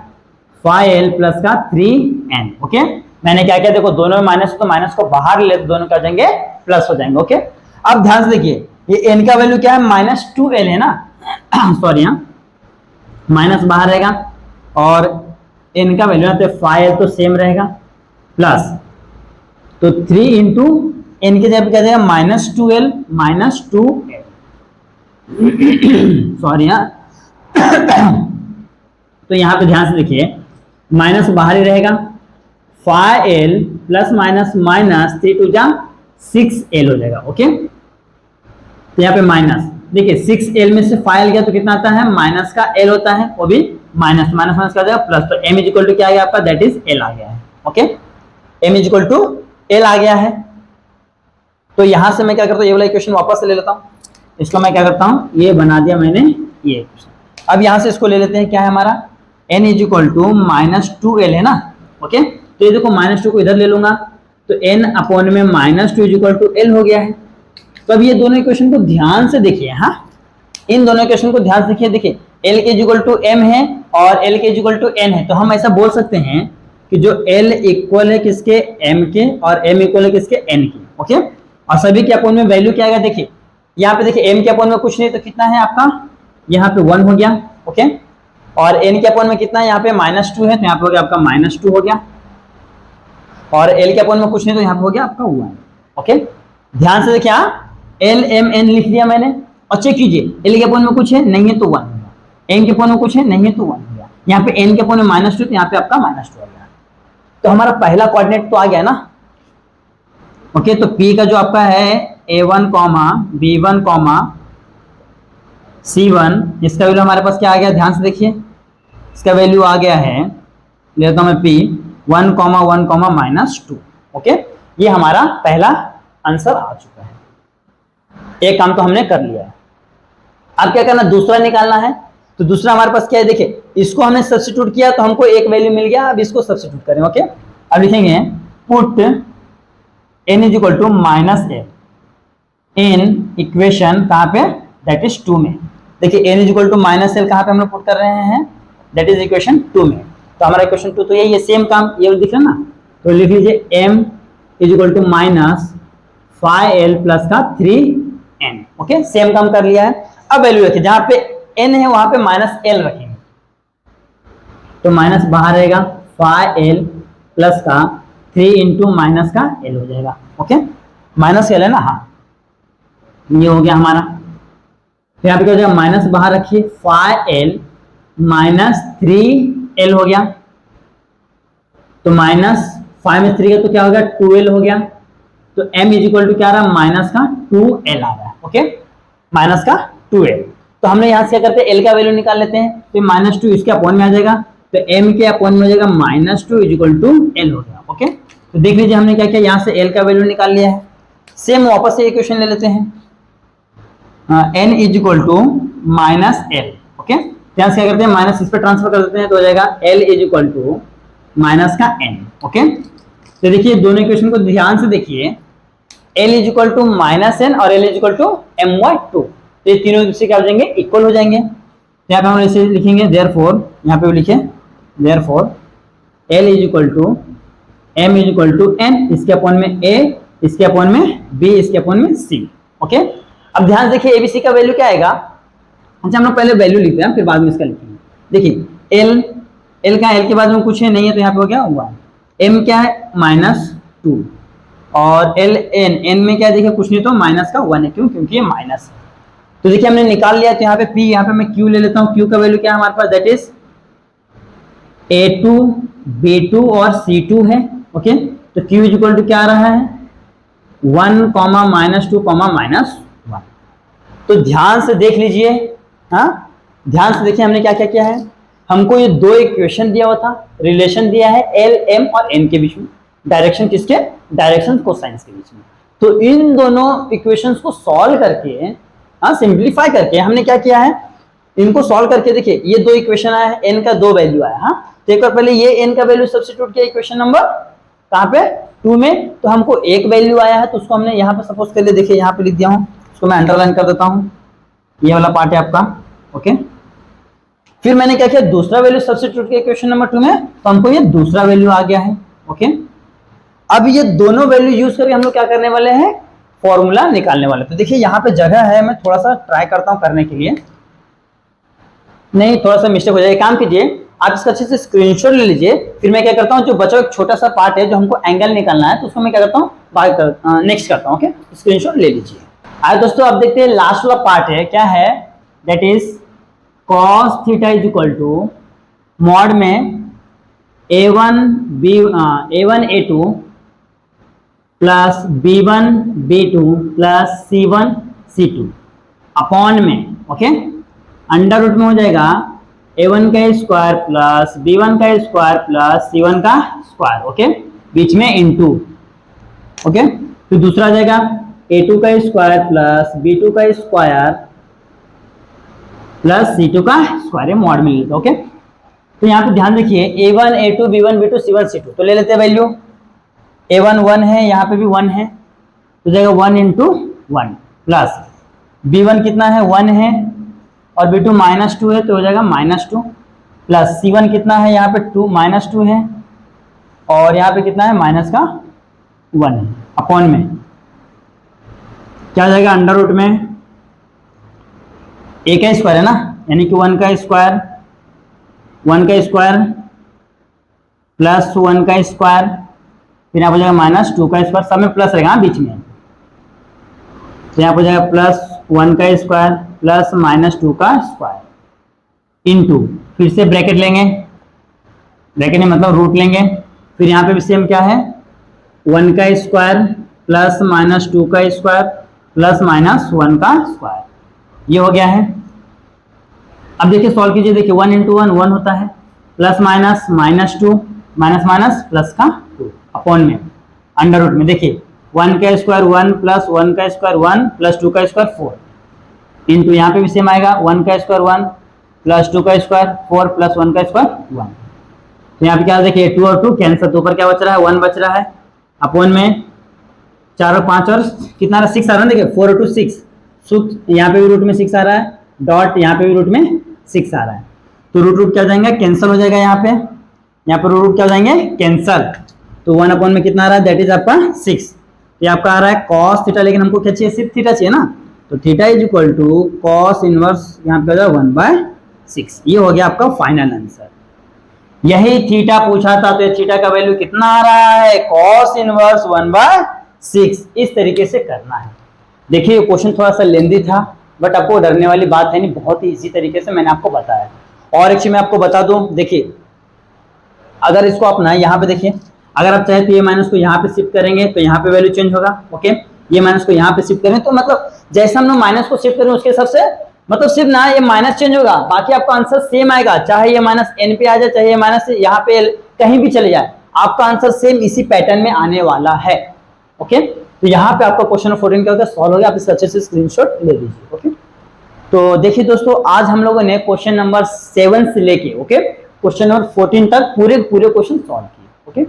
5l प्लस का 3n। ओके, मैंने क्या किया, देखो दोनों में माइनस, तो माइनस को बाहर ले, दोनों क्या जाएंगे, प्लस हो जाएंगे। ओके, अब ध्यान से देखिए, ये n का वैल्यू क्या है, माइनस 2l है ना, सॉरी, यहाँ माइनस बाहर रहेगा और n का वैल्यू तो 5l तो सेम रहेगा, प्लस तो 3 इंटू n के जगह पे क्या जाएगा, minus 2l minus 2l, sorry यहाँ। तो यहाँ पे ध्यान से देखिए, माइनस बाहर ही रहेगा, 5l plus minus minus 3 to जा 6l हो जाएगा। ओके, तो यहाँ पे माइनस, देखिए 6l में से 5l गया तो कितना आता है, माइनस का l होता है, वो भी माइनस माइनस माइनस का जाएगा प्लस, तो m इज इक्वल टू क्या आ गया आपका, दैट इज l आ गया है। Okay, m is equal to l आ गया है। तो यहां से मैं क्या करता हूँ, ये वाला इक्वेशन वापस से ले लेता हूँ, इसको मैं क्या करता हूँ, ये बना दिया मैंने ये इक्वेशन। अब यहां से इसको ले लेते हैं, क्या है हमारा, n is equal to minus 2l है ना। ओके, तो ये देखो माइनस 2 को इधर ले लूंगा, तो n अपॉन में minus 2 is equal to l हो गया है। तो अब ये दोनों इक्वेशन को ध्यान से देखिए, हाँ, इन दोनों इक्वेशन को ध्यान से देखिए, l के इक्वल टू m है और l के इक्वल टू n है, तो हम ऐसा बोल सकते हैं कि जो l इक्वल है किसके, m के, और m इक्वल है किसके, n के। ओके, और सभी के अपॉन में वैल्यू क्या आएगा, देखिए यहाँ पे देखिए m के अपॉन में कुछ नहीं, तो कितना है आपका, यहाँ पे 1 हो गया। ओके, और n के अपॉन में कितना है, यहाँ पे माइनस 2 है, तो यहाँ पे हो गया आपका माइनस 2 हो गया, और l के अपॉन में कुछ नहीं, तो यहाँ पे हो गया आपका 1। ओके, ध्यान से देखिए, l m n लिख दिया मैंने, और चेक कीजिए, l के अपॉन में कुछ है, नहीं है तो 1 हो गया, m के अपॉन में कुछ है, नहीं है तो 1 हो गया, यहाँ पे n के अपॉन में माइनस 2, तो यहाँ पे आपका माइनस 2 हो गया। तो हमारा पहला कोऑर्डिनेट तो आ गया ना। ओके, तो p का जो आपका है a1 b1 c1, इसका वैल्यू हमारे पास क्या आ गया, ध्यान से देखिए, इसका वैल्यू आ गया है, लेता हूं मैं p 1 1 माइनस 2। ओके, ये हमारा पहला आंसर आ चुका है, एक काम तो हमने कर लिया है। अब क्या करना, दूसरा निकालना है। तो दूसरा हमारे पास क्या है, देखिए इसको हमने सब्स्टिट्यूट किया तो हमको एक वैल्यू मिल गया, अब इसको सब्स्टिट्यूट करें। ओके, अब लिखेंगे put n is equal to minus l in equation कहाँ पे, दैट इज 2 में। देखिए n is equal to minus l कहाँ पे हम लोग पुट कर रहे हैं, दैट इज इक्वेशन 2 में। तो हमारा इक्वेशन 2 तो यही है, सेम काम ये दिख रहा है ना। तो लिख लीजिए m is equal to minus 5l plus का 3n। ओके, सेम काम कर लिया है। अब वैल्यू रखिए, जहां पे n है वहां पे माइनस l रखेंगे, तो माइनस बाहर रहेगा, 5l प्लस का 3 इंटू माइनस का l हो जाएगा। ओके, माइनस l है ना, हाँ, ये हो गया हमारा। तो यहाँ पे क्या हो जाएगा, माइनस बाहर रखिए, 5l माइनस 3l हो गया, तो माइनस 5 में 3 गया तो क्या हो गया, 2l हो गया। तो m इज इक्वल टू क्या आ रहा है, माइनस का 2l आ रहा है। ओके, माइनस का 2l। तो हमने यहाँ से क्या करते हैं, l का वैल्यू निकाल लेते हैं, तो माइनस 2 इसके अपॉन में आ जाएगा, तो m के अपॉन में हो जाएगा minus 2 is equal to l हो गया। ओके, तो देख लीजिए हमने क्या किया, यहाँ से l का वैल्यू निकाल लिया है। सेम वापस से इक्वेशन ले लेते हैं, n is equal to minus L. Okay, यहाँ से क्या करते हैं, माइनस इस पे ट्रांसफर कर देते हैं, तो हो जाएगा l is equal to minus का n। ओके, तो देखिए दोनों इक्वेशन को ध्यान से देखिए, l is equal to minus N और l is equal to my2, तो ये तीनों दूसरे क्या हो जाएंगे, इक्वल हो जाएंगे। तो यहाँ पे हम ऐसे लिखेंगे देयरफॉर, यहाँ पे लिखे therefore l is equal to m is equal to n, इसके अपॉन में a, इसके अपॉन में b, इसके अपॉन में c। ओके, अब ध्यान से देखिए abc का वैल्यू क्या आएगा। अच्छा, हम लोग पहले वैल्यू लिखते हैं फिर बाद में इसका लिखेंगे। देखिए l का l के बाद में कुछ है नहीं है, तो यहाँ पे हो गया 1, m क्या है -2 और l n में क्या है, देखिए कुछ नहीं तो माइनस का 1 है, क्यों, क्योंकि ये माइनस है। तो देखिए हमने निकाल लिया, तो यहाँ पे p, यहाँ पे मैं q ले लेता हूँ। q का वैल्यू क्या है हमारे पास, दैट इज a2 b2 और c2 है। ओके, तो q इज इक्वल टू क्या आ रहा है, 1, -2, -1। तो ध्यान से देख लीजिए, हाँ ध्यान से देखिए हमने क्या क्या किया है। हमको ये दो इक्वेशन दिया हुआ था, रिलेशन दिया है एल एम और एन के बीच में, डायरेक्शन किसके, डायरेक्शन कोसाइंस के बीच में। तो इन दोनों इक्वेशंस को सॉल्व करके, हाँ सिंप्लीफाई करके हमने क्या किया है, इनको सॉल्व करके देखिए ये दो इक्वेशन आया है, एन का 2 वैल्यू आया। हाँ, तो एक बार पहले ये एन का वैल्यू सब्स्टिट्यूट किया इक्वेशन नंबर कहाँ पे 2 में, तो हमको एक वैल्यू आया है, तो उसको हमने यहाँ पे सपोज कर लिया। देखिए यहाँ पे लिख दिया हूँ, उसको मैं अंडरलाइन कर देता हूँ, ये वाला पार्ट है आपका। ओके, फिर मैंने क्या किया, दूसरा वैल्यू सब्स्टिट्यूट किया इक्वेशन नंबर 2 में, तो हमको ये दूसरा वैल्यू आ गया है। ओके, अब ये दोनों वैल्यू यूज करके हम लोग क्या करने वाले हैं, फॉर्मूला निकालने वाले। तो देखिए यहाँ पे जगह है, मैं थोड़ा सा ट्राई करता हूँ करने के लिए, नहीं थोड़ा सा मिस्टेक हो जाए, काम कीजिए आप इसका अच्छे से स्क्रीनशॉट ले लीजिए, फिर मैं क्या करता हूँ, जो बचा एक छोटा सा पार्ट है जो हमको एंगल निकालना है, तो उसको मैं क्या करता हूँ नेक्स्ट करता हूँ। ओके, स्क्रीनशॉट ले लीजिए। आज दोस्तों आप देखते हैं लास्ट वाला पार्ट है, क्या है, that is cos theta is equal to mod में a1 a2 plus b1 b2 plus c1 c2 upon में, ओके, अंडर रूट में हो जाएगा a1 का स्क्वायर प्लस b1 का स्क्वायर प्लस c1 का स्क्वायर। ओके, बीच में इनटू। ओके, फिर दूसरा आ जाएगा a2 का स्क्वायर प्लस b2 का स्क्वायर प्लस c2 का स्क्वायर, मॉड में लेते। ओके, तो यहाँ पे ध्यान देखिए a1 a2 b1 b2 c1 c2, तो ले लेते हैं वैल्यू। a1 1 है, यहाँ पे भी 1 है, तो जाएगा 1 × 1 प्लस b1 कितना है 1 है और b2 -2 है, तो हो जाएगा -2 प्लस c1 कितना है, यहाँ पे -2 है और यहाँ पे कितना है -1 है, अपॉन में क्या हो जाएगा, अंडर रूट में a का स्क्वायर है ना, यानी कि 1 का स्क्वायर प्लस 1 का स्क्वायर, फिर यहाँ हो जाएगा -2 का स्क्वायर, सब में प्लस रहेगा बीच में, तो यहाँ हो जाएगा प्लस 1 का स्क्वायर प्लस -2 का स्क्वायर इनटू, फिर से ब्रैकेट लेंगे, ब्रैकेट में मतलब रूट लेंगे, फिर यहाँ पे भी सेम क्या है 1 का स्क्वायर प्लस -2 का स्क्वायर प्लस -1 का स्क्वायर, ये हो गया है। अब देखिए सॉल्व कीजिए, देखिए 1 × 1 1 होता है, प्लस -2 माइनस प्लस का 2 अपॉन में अंडर रूट में, देखिए 1 का स्क्वायर 1 प्लस 1 का स्क्वायर 1 प्लस 2 का स्क्वायर 4 इंटू, यहाँ पे भी सेम आएगा 1 का स्क्वायर 1 प्लस 2 का स्क्वायर 4 प्लस 1 का स्क्वायर 1, तो यहाँ पे क्या देखिए 2 और 2 कैंसिल, तो ऊपर क्या बच रहा है 1 बच रहा है, अपॉन में 4 और 5 और कितना आ रहा है 6 आ रहा है, देखिए 4 और 2 6, यहाँ पे भी रूट में 6 आ रहा है, डॉट यहाँ पे भी रूट में 6 आ रहा है, तो रूट क्या हो जाएगा कैंसिल हो जाएगा, यहाँ पे रूट क्या हो जाएंगे कैंसिल, तो 1 अपॉन में कितना आ रहा है, दैट इज आपका 6, ये आपका आ रहा है cos थीटा, लेकिन हमको क्या चाहिए, सिर्फ थीटा चाहिए ना, तो theta is equal to cos inverse यहाँ पे 1/6, ये हो गया आपका फाइनल आंसर। यही थीटा पूछा था, तो थीटा का वैल्यू कितना आ रहा है, cos इनवर्स 1/6, इस तरीके से करना है। देखिए ये क्वेश्चन थोड़ा सा लेंदी था, बट आपको डरने वाली बात है नहीं, बहुत ही इजी तरीके से मैंने आपको बताया। और एक चीज मैं आपको बता दूं, देखिए अगर इसको आप ना यहाँ पे देखिए, अगर आप चाहे तो ये माइनस को यहाँ पे शिफ्ट करेंगे तो यहाँ पे वैल्यू चेंज होगा। ओके, ये माइनस को यहाँ पे शिफ्ट करें तो मतलब जैसे हम लोग माइनस को शिफ्ट करें उसके हिसाब से मतलब सिर्फ ना ये माइनस चेंज होगा, बाकी आपका आंसर सेम आएगा, चाहे ये माइनस एन पे आ जाए, चाहे ये माइनस यहाँ पे कहीं भी चले जाए, आपका आंसर सेम इसी पैटर्न में आने वाला है। ओके, तो यहाँ पे आपका क्वेश्चन 14 क्या होगा, सॉल्व हो गया, आप इसका अच्छे से स्क्रीनशॉट ले लीजिए। ओके। तो देखिए दोस्तों, आज हम लोगों ने क्वेश्चन नंबर 7 से लेके क्वेश्चन नंबर 14 तक पूरे पूरे क्वेश्चन सॉल्व किए। ओके।